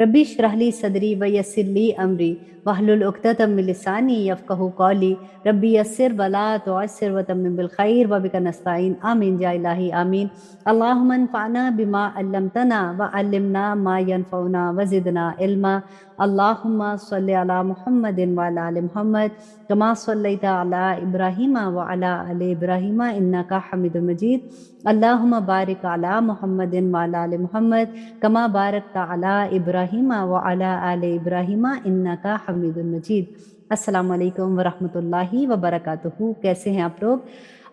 रब्बी इश्रह ली सदरी व यस्सिर ली अमरी वहलुल उक़दतम मिन लिसानी यफ़क़हू क़ौली रब्बी यस्सिर वला तुअस्सिर व तम्मिम बिल खैर व बिका नस्तईन आमीन या इलाही आमीन। अल्लाहुम्मा अन्फ़अना बिमा अल्लमतना व अल्लिमना मा यनफ़उना व ज़िदना इल्मा। अल्लाहुम्मा सल्लि अला मुहम्मदिन व अला आलि मुहम्मद कमा सल्लैता अला इब्राहीम व अला आलि इब्राहीम इन्नका हमीदुम मजीद। अल्लाहुम्मा बारिक अला मुहम्मदिन व अला आलि मुहम्मद कमा बारकता अला इब्राहीम व अला आलि इब्राहीम इन्नका हमीदुम मजीद। अस्सलामु अलैकुम व रहमतुल्लाहि व बरकातुहू। कैसे हैं आप लोग?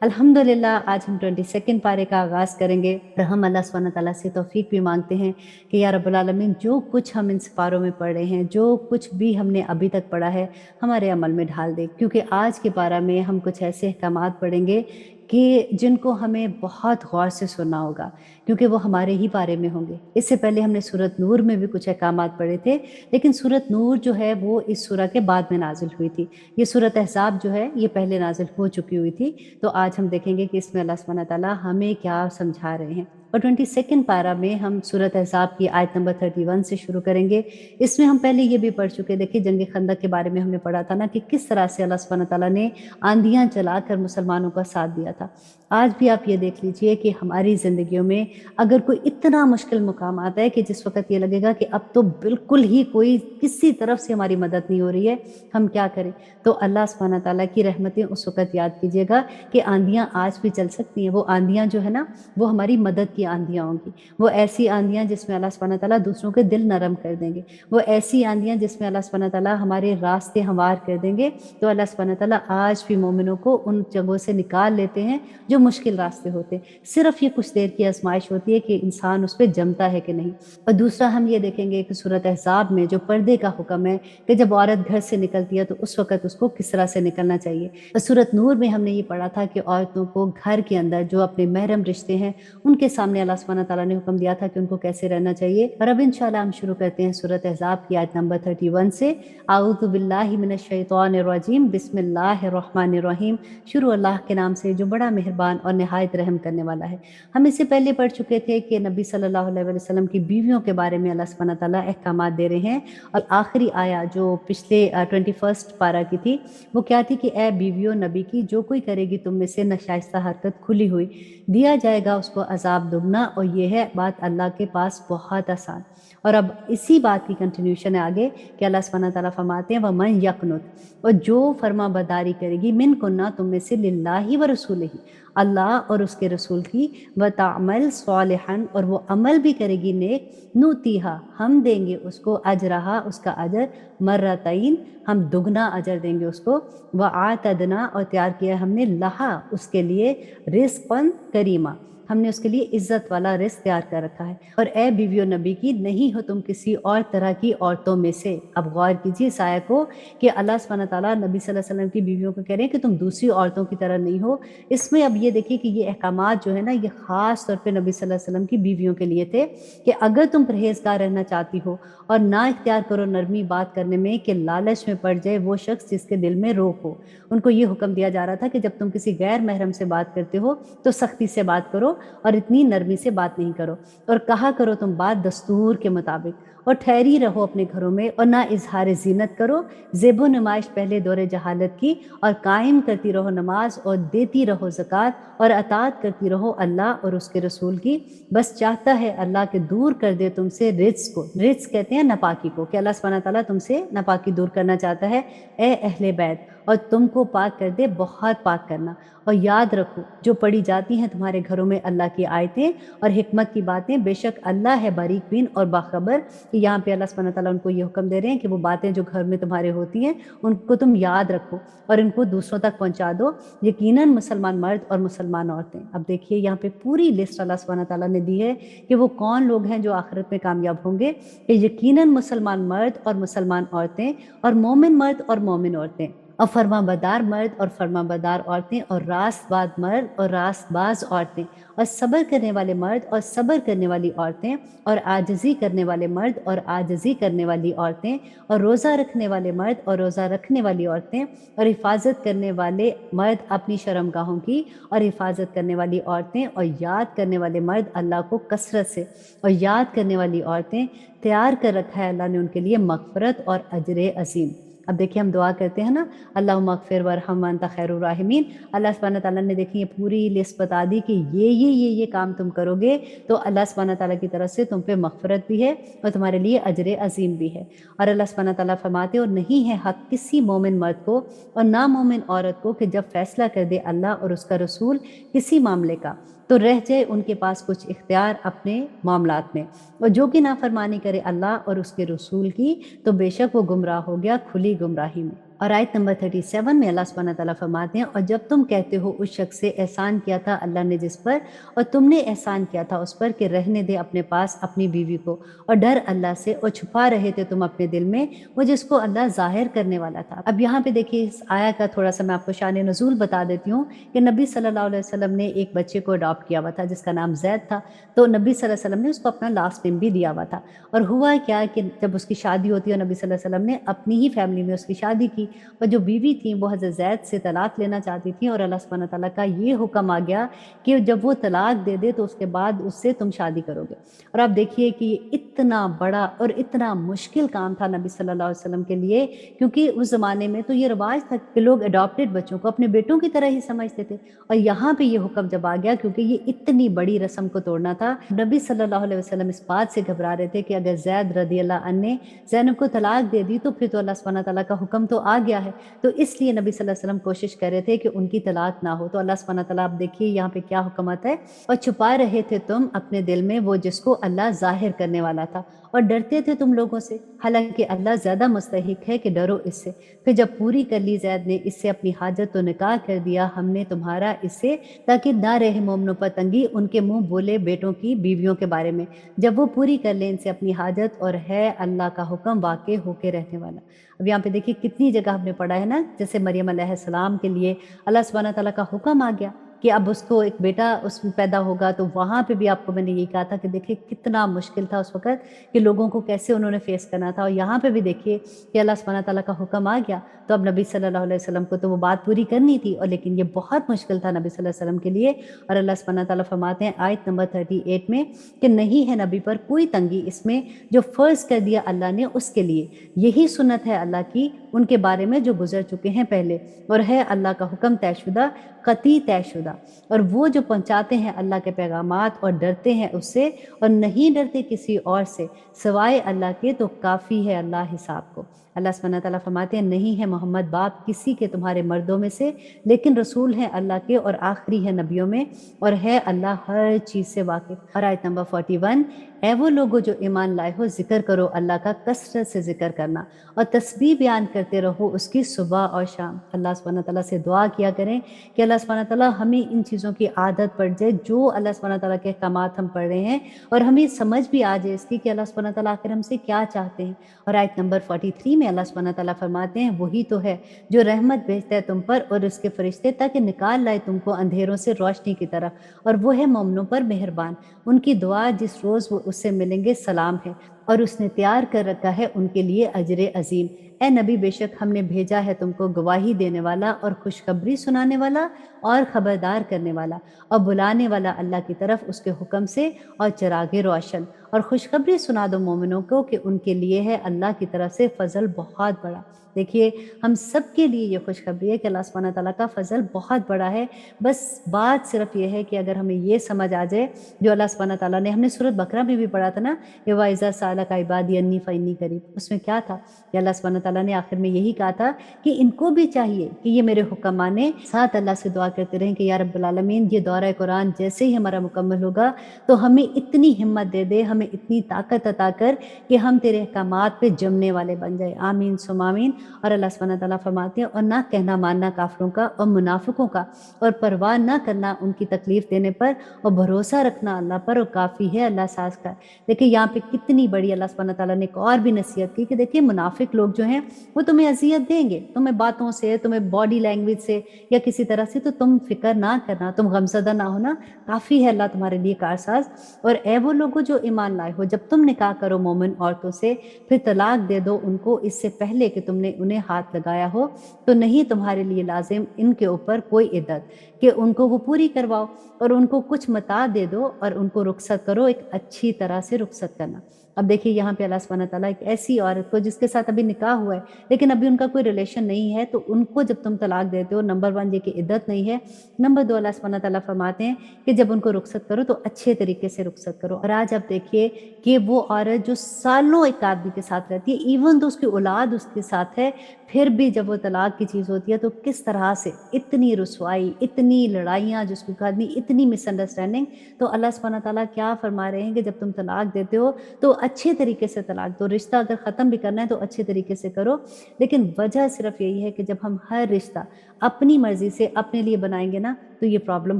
अल्हम्दुलिल्लाह आज हम 22 पारे का आगाज़ करेंगे और हम अल्लाह सुब्हानहू व तआला से तौफ़ीक भी मांगते हैं कि या रब्बुल आलमीन जो कुछ हम इन पारों में पढ़ रहे हैं, जो कुछ भी हमने अभी तक पढ़ा है, हमारे अमल में ढाल दे। क्योंकि आज के पारा में हम कुछ ऐसे अहकामात पढ़ेंगे कि जिनको हमें बहुत गौर से सुनना होगा, क्योंकि वो हमारे ही बारे में होंगे। इससे पहले हमने सूरत नूर में भी कुछ अहकामात पढ़े थे, लेकिन सूरत नूर जो है वो इस सूरह के बाद में नाज़िल हुई थी। ये सूरत अहज़ाब जो है ये पहले नाज़िल हो चुकी हुई थी। तो आज हम देखेंगे कि इसमें अल्लाह सुब्हानहू व तआला हमें क्या समझा रहे हैं। और 22 पारा में हम सूरत अहज़ाब की आयत नंबर 31 से शुरू करेंगे। इसमें हम पहले ये भी पढ़ चुके, देखिए जंग खंदक के बारे में हमने पढ़ा था ना कि किस तरह से अल्लाह सुब्हानहू व तआला ने आंधियाँ चलाकर मुसलमानों का साथ दिया था। आज भी आप ये देख लीजिए कि हमारी ज़िंदगियों में अगर कोई इतना मुश्किल मुकाम आता है कि जिस वक़्त ये लगेगा कि अब तो बिल्कुल ही कोई किसी तरफ से हमारी मदद नहीं हो रही है, हम क्या करें? तो अल्लाह सुब्हानहू व तआला की रहमतें उस वक़्त याद कीजिएगा कि आंधियाँ आज भी चल सकती हैं। वो आंधियाँ जो है ना, वो हमारी मदद की आंधियाँ होंगी। वो ऐसी आंधियाँ जिसमें अल्लाह सुब्हानहू व तआला दूसरों के दिल नरम कर देंगे। वो ऐसी आंधियाँ जिसमें अल्लाह सुब्हानहू व तआला हमारे रास्ते हमवार कर देंगे। तो अल्लाह सुब्हानहू व तआला आज भी मोमिनों को उन जगहों से निकाल लेते हैं जो मुश्किल रास्ते होते हैं। सिर्फ़ ये कुछ देर की आज़माइश होती है कि इंसान उस पे जमता है कि नहीं। और दूसरा हम ये देखेंगे कि सूरत अहज़ाब में जो पर्दे का हुक्म है कि जब औरत घर से निकलती है तो उस वक़्त उसको किस तरह से निकलना चाहिए। और सूरत नूर में हमने ये पढ़ा था कि औरतों को घर के अंदर जो अपने महरम रिश्ते हैं, उनके सामने अल्लाह सुब्हानहू व तआला ने हुक्म दिया था कि उनको कैसे रहना चाहिए। और अब इंशाअल्लाह हम शुरू करते हैं सूरत अहज़ाब की आयत नंबर 31 से। आऊज़ु बिल्लाहि मिनश शैतानिर रजीम बिस्मिल्लाहिर रहमानिर रहीम। शुरू अल्लाह के नाम से जो बड़ा मेहरबान और निहायत रहम करने वाला है। हम इससे पहले पढ़ चुके थे कि नबी सल्लल्लाहु अलैहि वसल्लम की बीवियों के बारे में अल्लाह सुब्हानहू व तआला अहकामात दे रहे हैं। और आखिरी आया जो पिछले 21 पारा की थी, वो क्या थी कि ए बीवियों नबी की, जो कोई करेगी तुम में से नाशाइस्ता हरकत खुली हुई, दिया जाएगा उसको अज़ाब दुगना, और ये है बात अल्लाह के पास बहुत आसान। और अब इसी बात की कंटिन्यूशन है आगे कि अल्लाह सुब्हानहू व तआला फरमाते हैं वमन यक़नुत, और जो फरमाबरदारी करेगी मिनकुन्ना तुम में से लिल्लाहि व रसूलिही, अल्लाह और उसके रसूल की, व तामल सालिहन, और वो अमल भी करेगी नेक, नुतीहा हम देंगे उसको अजरहा उसका अजर मर्रतैन, हम दुगना अजर देंगे उसको, व आतदना और तैयार किया हमने लहा उसके लिए रिज़्क़न करीमा, हमने उसके लिए इज्जत वाला रिस्क तैयार कर रखा है। और ए बीवियों नबी की, नहीं हो तुम किसी और तरह की औरतों में से। अब गौर कीजिए इस आयत को कि अल्लाह सुब्हानहू व तआला नबी सल्लल्लाहु अलैहि वसल्लम की बीवियों को कह रहे हैं कि तुम दूसरी औरतों की तरह नहीं हो। इसमें अब ये देखिए कि ये अहकामात जो है ना, ये ख़ास तौर पे नबी सल्लल्लाहु अलैहि वसल्लम की बीवियों के लिए थे कि अगर तुम परहेज़गार रहना चाहती हो और ना इख्तियार करो नरमी बात करने में कि लालच में पड़ जाए वो शख्स जिसके दिल में रोक हो। उनको ये हुक्म दिया जा रहा था कि जब तुम किसी गैर महरम से बात करते हो तो सख्ती से बात करो और इतनी नरमी से बात नहीं करो, और कहा करो तुम बात दस्तूर के मुताबिक, और ठहरी रहो अपने घरों में, और ना इजहार ज़ीनत करो, ज़ेबो नुमाइश पहले दौरे जहालत की, और कायम करती रहो नमाज, और देती रहो ज़कात, और अतात करती रहो अल्लाह और उसके रसूल की। बस चाहता है अल्लाह के दूर कर दे तुमसे रिज्क को, रिज्क कहते हैं नापाकी को, कि अल्लाह सुब्हानहू व तआला तुमसे नापाकी दूर करना चाहता है। ए अहले बैत, और तुमको पाक कर दे, बहुत पाक करना। और याद रखो जो पढ़ी जाती हैं तुम्हारे घरों में अल्लाह की आयतें और हिकमत की बातें, बेशक अल्लाह है बारीक बीन और बाखबर। कि यहाँ पे अल्लाह सुब्हानहू व तआला उनको ये हुक्म दे रहे हैं कि वो बातें जो घर में तुम्हारे होती हैं उनको तुम याद रखो और इनको दूसरों तक पहुँचा दो, यकीनन मुसलमान मर्द और मुसलमान औरतें। अब देखिए यहाँ पे पूरी लिस्ट अल्लाह सुब्हानहू व तआला ने दी है कि वो कौन लोग हैं जो आखिरत में कामयाब होंगे। कि यकीनन मुसलमान मर्द और मुसलमान औरतें, और मोमिन मर्द और मोमिन औरतें, اور فرمانبردار مرد اور فرمانبردار عورتیں اور راست باز مرد اور راست باز عورتیں اور صبر کرنے والے مرد اور صبر کرنے والی عورتیں اور عاجزی کرنے والے مرد اور عاجزی کرنے والی عورتیں اور روزہ رکھنے والے مرد اور روزہ رکھنے والی عورتیں اور حفاظت کرنے والے مرد اپنی شرمگاہوں کی اور حفاظت کرنے والی عورتیں اور یاد کرنے والے مرد اللہ کو کثرت سے اور یاد کرنے والی عورتیں تیار کر رکھا ہے اللہ نے ان کے لیے مغفرت اور اجر عظیم۔ اب دیکھیے ہم دعا کرتے ہیں نا، اللہم اغفر ورحم وانت خیر الراحمین۔ اللہ سبحانہ تعالیٰ نے دیکھیں یہ پوری لسٹ بتا دی کہ یہ کام تم کرو گے تو اللہ سبحانہ تعالیٰ کی طرف سے تم پہ مغفرت بھی ہے اور تمہارے لیے اجر عظیم بھی ہے۔ اور اللہ سبحانہ تعالیٰ فرماتے اور نہیں ہے حق کسی مومن مرد کو اور نامومن عورت کو کہ جب فیصلہ کر دے اللہ اور اس کا رسول کسی معاملے کا تو رہ جائے ان کے پاس کچھ اختیار اپنے معاملات میں، اور جو کہ نافرمانی کرے اللہ اور اس کے رسول کی تو بے شک وہ گمراہ ہو گیا کھلی گمراہی میں۔ اور آیت نمبر 37 میں اللہ سبحانہ تعالیٰ فرماتے ہیں اور جب تم کہتے ہو اس شخص سے احسان کیا تھا اللہ نے جس پر اور تم نے احسان کیا تھا اس پر کہ رہنے دے اپنے پاس اپنی بیوی کو، اور ڈر اللہ سے اور چھپا رہے تھے تم اپنے دل میں وہ جس کو اللہ ظاہر کرنے والا تھا۔ اب یہاں پہ دیکھیے اس آیا کا تھوڑا سا میں آپ کو شان نزول بتا دیتی ہوں کہ نبی صلی اللہ علیہ وسلم نے ایک بچے کو اڈاپٹ کیا ہوا تھا جس کا نام زید تھا، تو نبی صلی اللہ علیہ وسلم نے اس کو اپنا لاسٹ نیم بھی دیا ہوا تھا۔ اور ہوا کیا کہ جب اس کی شادی ہوتی ہے نبی صلی اللہ علیہ وسلم نے اپنی ہی فیملی میں اس کی شادی کی، اور جو بیوی تھیں وہ حضرت زید سے طلاق لینا چاہتی تھیں، اور اللہ سبحانہ تعالیٰ کا یہ حکم آ گیا کہ جب وہ طلاق دے دے تو اس کے بعد اس سے تم شادی کرو گے۔ اور آپ دیکھیے کہ یہ اتنا بڑا اور اتنا مشکل کام تھا نبی صلی اللہ علیہ وسلم کے لیے، کیونکہ اس زمانے میں تو یہ رواج تھا کہ لوگ اڈاپٹڈ بچوں کو اپنے بیٹوں کی طرح ہی سمجھتے تھے، اور یہاں پہ یہ حکم جب آ گیا کیونکہ یہ اتنی بڑی رسم کو توڑنا تھا، نبی صلی اللہ علیہ وسلم اس بات سے گھبرا رہے تھے کہ اگر زید رضی اللہ عنہ نے زینب کو طلاق دے دی تو پھر تو اللہ سبحانہ تعالیٰ کا حکم تو آ گیا ہے، تو اس لیے نبی صلی اللہ علیہ وسلم کوشش کر رہے تھے کہ ان کی طلاق نہ ہو۔ تو اللہ سبحانہ تعالیٰ آپ دیکھیے یہاں پہ کیا حکم آتا ہے، اور چھپا رہے تھے تم اپنے دل میں وہ جس کو اللہ ظاہر کرنے والا تھا، اور ڈرتے تھے تم لوگوں سے، حالانکہ اللہ زیادہ مستحق ہے کہ ڈرو اس سے۔ پھر جب پوری کر لی زید نے اس سے اپنی حاجت تو نکاح کر دیا ہم نے تمہارا اس سے تاکہ نہ رہے مومنوں پر تنگی ان کے منہ بولے بیٹوں کی بیویوں کے بارے میں، جب وہ پوری کر لیں ان سے اپنی حاجت، اور ہے اللہ کا حکم واقع ہو کے رہنے والا۔ اب یہاں پہ دیکھیے کتنی جگہ ہم نے پڑھا ہے نا، جیسے مریم علیہ السلام کے لیے اللہ سبحانہ تعالیٰ کا حکم آ گیا کہ اب اس کو ایک بیٹا اس میں پیدا ہوگا، تو وہاں پہ بھی آپ کو میں نے یہی کہا تھا کہ دیکھیے کتنا مشکل تھا اس وقت کہ لوگوں کو کیسے انہوں نے فیس کرنا تھا، اور یہاں پہ بھی دیکھیے کہ اللہ سبحانہ تعالیٰ کا حکم آ گیا تو اب نبی صلی اللہ علیہ وسلم کو تو وہ بات پوری کرنی تھی، اور لیکن یہ بہت مشکل تھا نبی صلی اللہ علیہ وسلم کے لیے۔ اور اللہ سبحانہ تعالیٰ فرماتے ہیں آیت نمبر 38 میں کہ نہیں ہے نبی پر کوئی تنگی اس میں جو فرض کر دیا اللہ نے اس کے لیے، یہی سنت ہے اللہ کی ان کے بارے میں جو گزر چکے ہیں پہلے، اور ہے اللہ کا حکم طے شدہ قطعی طے شدہ، اور وہ جو پہنچاتے ہیں اللہ کے پیغامات اور ڈرتے ہیں اس سے اور نہیں ڈرتے کسی اور سے سوائے اللہ کے تو کافی ہے اللہ حساب کو۔ اللہ سبحانہ تعالیٰ فرماتے ہیں نہیں ہے محمد باپ کسی کے تمہارے مردوں میں سے، لیکن رسول ہیں اللہ کے اور آخری ہے نبیوں میں، اور ہے اللہ ہر چیز سے واقف۔ اور آیت نمبر 41 اے وہ لوگوں جو ایمان لائے ہو ذکر کرو اللہ کا کثرت سے ذکر کرنا، اور تسبیح بیان کرتے رہو اس کی صبح اور شام۔ اللہ سبحانہ تعالیٰ سے دعا کیا کریں کہ اللہ سبحانہ تعالیٰ ہمیں ان چیزوں کی عادت پڑ جائے جو اللہ سبحانہ تعالیٰ کے احکامات ہم پڑھ رہے ہیں، اور ہمیں سمجھ بھی آ جائے اس کی کہ اللہ سبحانہ تعالیٰ آخر ہم سے کیا چاہتے ہیں۔ اور آیت نمبر 43 میں اللہ سبحانہ تعالیٰ فرماتے ہیں وہی تو ہے جو رحمت بھیجتا ہے تم پر اور اس کے فرشتے تاکہ نکال لائے تم کو اندھیروں سے روشنی کی طرف، اور وہ ہے مومنوں پر مہربان، ان کی دعا جس روز وہ اس سے ملیں گے سلام ہے، اور اس نے تیار کر رکھا ہے ان کے لیے اجر عظیم۔ اے نبی بے شک ہم نے بھیجا ہے تم کو گواہی دینے والا اور خوشخبری سنانے والا اور خبردار کرنے والا اور بلانے والا اللہ کی طرف اس کے حکم سے، اور چراغ روشن، اور خوشخبری سنا دو مومنوں کو کہ ان کے لیے ہے اللہ کی طرف سے فضل بہت بڑا۔ دیکھیے ہم سب کے لیے یہ خوشخبری ہے کہ اللہ سبحانہ تعالیٰ کا فضل بہت بڑا ہے، بس بات صرف یہ ہے کہ اگر ہمیں یہ سمجھ آ جائے جو اللہ سبحانہ تعالیٰ نے، ہم نے سورۃ بقرہ میں بھی پڑھا تھا نا کہ وَإِذَا سَأَلَكَ عِبَادِي أَنِّي فَإِنِّي قَرِيبٌ، اس میں کیا تھا کہ اللہ سبحانہ تعالیٰ نے آخر میں یہی کہا تھا کہ ان کو بھی چاہیے کہ یہ میرے حکم مانے، ساتھ اللہ سے دعا کرتے رہیں کہ یا رب العالمین یہ دورہ قرآن جیسے ہی ہمارا مکمل ہوگا تو ہمیں اتنی ہمت دے دے، ہمیں اتنی طاقت عطا کر کہ ہم تیرے احکامات پہ جمنے والے بن جائے، آمین ثم آمین۔ اور اللہ سبحانہ تعالیٰ فرماتے ہیں اور نہ کہنا ماننا کافروں کا اور منافقوں کا، اور پرواہ نہ کرنا ان کی تکلیف دینے پر، اور بھروسہ رکھنا اللہ پر، اور کافی ہے اللہ ساز کا۔ دیکھیں یہاں پہ کتنی بڑی पड़ी, अल्लाह सुब्हानहू तआला ने एक और भी नसीहत की कि देखिए मुनाफिक लोग जो हैं वो तुम्हें अज़ियत देंगे, तुम्हें बातों से, तुम्हें बॉडी लैंग्वेज से या किसी तरह से, तो तुम फ़िक्र ना करना, तुम गमज़दा ना होना, काफ़ी है अल्लाह तुम्हारे लिए कारसाज़। और ऐ वो लोगों जो ईमान लाए हो, जब तुम निकाह करो मोमिन औरतों से, फिर तलाक दे दो उनको इससे पहले कि तुमने उन्हें हाथ लगाया हो, तो नहीं तुम्हारे लिए लाज़िम इनके ऊपर कोई इद्दत कि उनको वो पूरी करवाओ, और उनको कुछ मता दे दो और उनको रुख़सत करो, एक अच्छी तरह से रुख़सत करना। अब देखिए यहाँ पे अल्लाह सुब्हानहू तआला एक ऐसी औरत को जिसके साथ अभी निकाह हुआ है, लेकिन अभी उनका कोई रिलेशन नहीं है, तो उनको जब तुम तलाक देते हो, नंबर 1 ये कि इद्दत नहीं है, नंबर 2 अल्लाह सुब्हानहू तआला फरमाते हैं कि जब उनको रुख़सत करो तो अच्छे तरीके से रुख़सत करो। और आज आप देखिए कि वो औरत जो सालों एक आदमी के साथ रहती है, इवन तो उसकी औलाद उसके साथ है, फिर भी जब वो तलाक की चीज़ होती है तो किस तरह से इतनी रुसवाई, इतनी लड़ाइयाँ जिसको कहा आदमी, इतनी मिसअंडरस्टैंडिंग। तो अल्लाह सुब्हानहू तआला क्या फरमा रहे हैं कि जब तुम तलाक देते हो तो अच्छे तरीके से तलाक दो। रिश्ता अगर ख़त्म भी करना है तो अच्छे तरीके से करो, लेकिन वजह सिर्फ़ यही है कि जब हम हर रिश्ता अपनी मर्ज़ी से अपने लिए बनाएँगे ना, तो ये प्रॉब्लम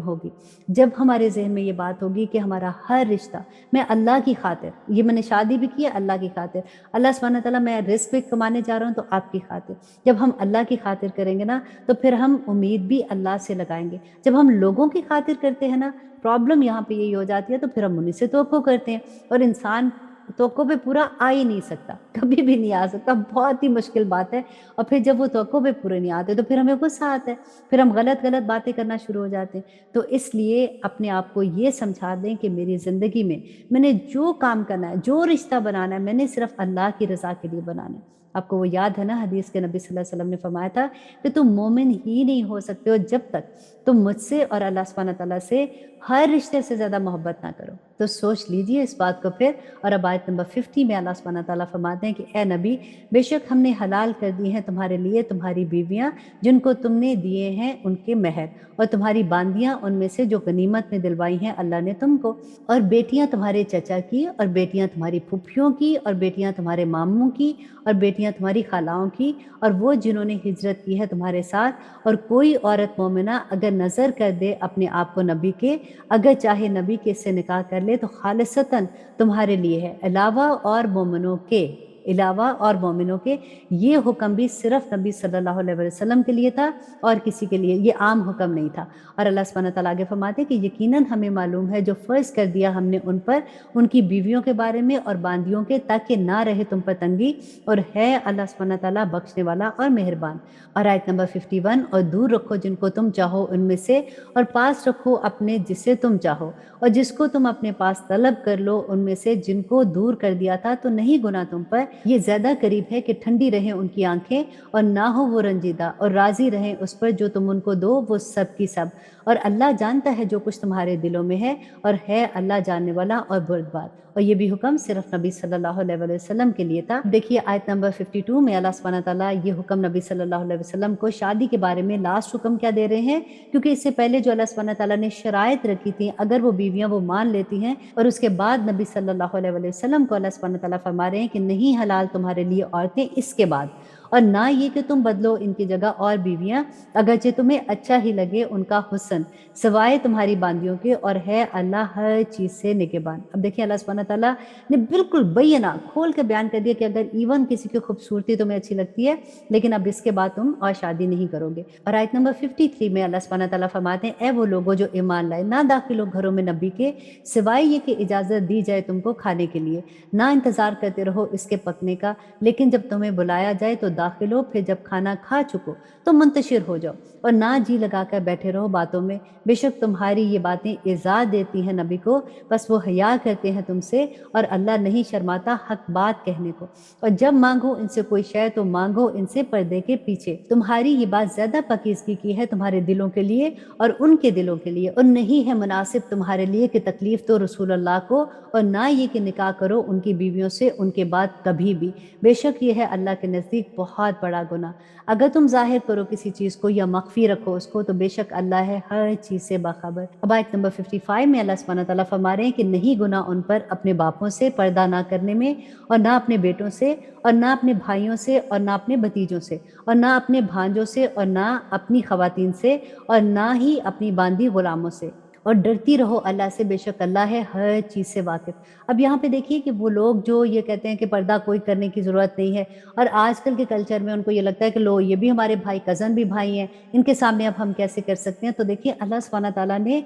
होगी। जब हमारे ज़हन में ये बात होगी कि हमारा हर रिश्ता मैं अल्लाह की खातिर, ये मैंने शादी भी की है अल्लाह की खातिर, अल्लाह सुब्हानहू तआला मैं रिज़्क़ भी कमाने जा रहा हूँ तो आपकी खातिर। जब हम अल्लाह की खातिर करेंगे ना, तो फिर हम उम्मीद भी अल्लाह से लगाएँगे। जब हम लोगों की खातिर करते हैं ना, प्रॉब्लम यहाँ पे यही हो जाती है, तो फिर हम उन्हीं से तवक्को करते हैं, और इंसान तवक्को पे पूरा आ ही नहीं सकता, कभी भी नहीं आ सकता, बहुत ही मुश्किल बात है। और फिर जब वो तवक्को पे पूरे नहीं आते तो फिर हमें गुस्सा आता है, फिर हम गलत-गलत बातें करना शुरू हो जाते हैं। तो इसलिए अपने आप को ये समझा दें कि मेरी ज़िंदगी में मैंने जो काम करना है, जो रिश्ता बनाना है, मैंने सिर्फ़ अल्लाह की रज़ा के लिए बनाना है। आपको वो याद है ना हदीस के नबी सल्लल्लाहु अलैहि वसल्लम ने फरमाया था कि तुम मोमिन ही नहीं हो सकते हो जब तक तुम मुझसे और अल्लाह सुब्हानहू तआला से हर रिश्ते से ज़्यादा मोहब्बत ना करो। तो सोच लीजिए इस बात को फिर। और अब आयत नंबर 50 में अल्लाह सुब्हानहू तआला फरमाते हैं कि ए नबी, बेशक हमने हलाल कर दी हैं तुम्हारे लिए तुम्हारी बीवियाँ जिनको तुमने दिए हैं उनके महर, और तुम्हारी बांदियाँ उनमें से जो गनीमत में दिलवाई हैं अल्लाह ने तुमको, और बेटियाँ तुम्हारे चचा की, और बेटियाँ तुम्हारी फूफियों की, और बेटियाँ तुम्हारे मामों की, और बेटियाँ तुम्हारी खालाओं की, और वो जिन्होंने हिजरत की है तुम्हारे साथ। और कोई औरत मोमिना अगर नज़र कर दे अपने आप को नबी के, अगर चाहे नबी के इससे निकाह कर ले, तो खालिसतन तुम्हारे लिए है, अलावा और मोमिनों के, अलावा और मोमिनों के। ये हुक्म भी सिर्फ नबी सल्लल्लाहु अलैहि वसल्लम के लिए था, और किसी के लिए ये आम हुक्म नहीं था। और अल्लाह सुब्हानहू तआला आगे फरमाते हैं कि यकीनन हमें मालूम है जो फ़र्ज़ कर दिया हमने उन पर उनकी बीवियों के बारे में और बांदियों के, ताकि ना रहे तुम पर तंगी, और है अल्लाह सुब्हानहू तआला बख्शने वाला और मेहरबान। और आयत नंबर 51, और दूर रखो जिनको तुम चाहो उनमें से, और पास रखो अपने जिसे तुम चाहो, और जिसको तुम अपने पास तलब कर लो उनमें से जिनको दूर कर दिया था, तो नहीं गुनाह तुम पर, ये ज़्यादा करीब है कि ठंडी रहें उनकी आंखें और ना हो वो रंजीदा, और राज़ी रहें उस पर जो तुम उनको दो, वो सब की सब। और अल्लाह जानता है जो कुछ तुम्हारे दिलों में है, और है अल्लाह जानने वाला और बुर्दबार। और ये भी हुक्म सिर्फ नबी सल्लल्लाहु अलैहि वसल्लम के लिए था। देखिए आयत नंबर 52 में अल्लाह सुब्हानहू तआला ये हुक्म नबी सल्लल्लाहु अलैहि वसल्लम को शादी के बारे में लास्ट हुक्म क्या दे रहे हैं, क्योंकि इससे पहले जो अल्लाह सुब्हानहू तआला ने शराइत रखी थी, अगर वो बीवियां वो मान लेती हैं, और उसके बाद नबी सल्लल्लाहु अलैहि वसल्लम को अल्लाह सुब्हानहू तआला फरमा रहे हैं कि नहीं हलाल तुम्हारे लिए औरतें इसके बाद, और ना ये कि तुम बदलो इनकी जगह और बीवियां, अगरचे तुम्हें अच्छा ही लगे उनका हुस्न, सिवाय तुम्हारी बांदियों के, और है अल्लाह हर चीज़ से निगहबान। अब देखिए अल्लाह सुब्हानहू तआला ने बिल्कुल बैना खोल के बयान कर दिया कि अगर इवन किसी की खूबसूरती तुम्हें अच्छी लगती है, लेकिन अब इसके बाद तुम और शादी नहीं करोगे। और आयत नंबर 53 में अल्लाह सुब्हानहू तआला फरमाते हैं, ए वो लोगो जो ईमान लाए, ना दाखिलो घरों में नबी के, सिवाय ये कि इजाज़त दी जाए तुमको खाने के लिए, ना इंतज़ार करते रहो इसके पकने का, लेकिन जब तुम्हें बुलाया जाए तो दाखिल हो, फिर जब खाना खा चुको तो मुंतशिर हो जाओ, और ना जी लगाकर बैठे रहो बातों में। बेशक तुम्हारी ये बातें इज़ा देती हैं नबी को, बस वो हया करते हैं तुमसे, और अल्लाह नहीं शर्माता हक बात कहने को। और जब मांगो इनसे कोई शय तो मांगो इनसे पर्दे के पीछे। तुम्हारी ये बात ज़्यादा पाकीज़गी की है तुम्हारे दिलों के लिए और उनके दिलों के लिए, और नहीं है मुनासिब तुम्हारे लिए कि तकलीफ तो रसूल अल्लाह को, और ना ये कि निकाह करो उनकी बीवियों से उनके बाद कभी भी। बेशक ये है अल्लाह के नज़दीक बहुत बड़ा गुनाह। अगर तुम ज़ाहिर करो किसी चीज़ को या मख्फी रखो उसको, तो बेशक अल्लाह है हर चीज़ से बाखबर। अब आयत नंबर 55 में अल्लाह सुब्हानहू तआला फरमा रहे हैं कि नहीं गुनाह उन पर अपने बापों से पर्दा ना करने में, और ना अपने बेटों से, और ना अपने भाइयों से, और ना अपने भतीजों से, और ना अपने भांजों से, और ना अपनी खवातीन से, और ना ही अपनी बांदी गुलामों से, और डरती रहो अल्लाह से, बेशक अल्लाह है हर चीज़ से वाकिफ़। अब यहाँ पे देखिए कि वो लोग जो ये कहते हैं कि पर्दा कोई करने की ज़रूरत नहीं है, और आजकल के कल्चर में उनको ये लगता है कि लो ये भी हमारे भाई, कज़न भी भाई हैं, इनके सामने अब हम कैसे कर सकते हैं। तो देखिए अल्लाह सुब्हानहू व तआला ने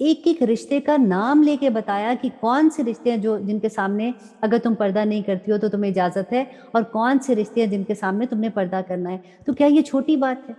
एक-एक रिश्ते का नाम लेके बताया कि कौन से रिश्ते हैं जो जिनके सामने अगर तुम पर्दा नहीं करती हो तो तुम्हें इजाज़त है, और कौन से रिश्ते हैं जिनके सामने तुमने पर्दा करना है। तो क्या ये छोटी बात है?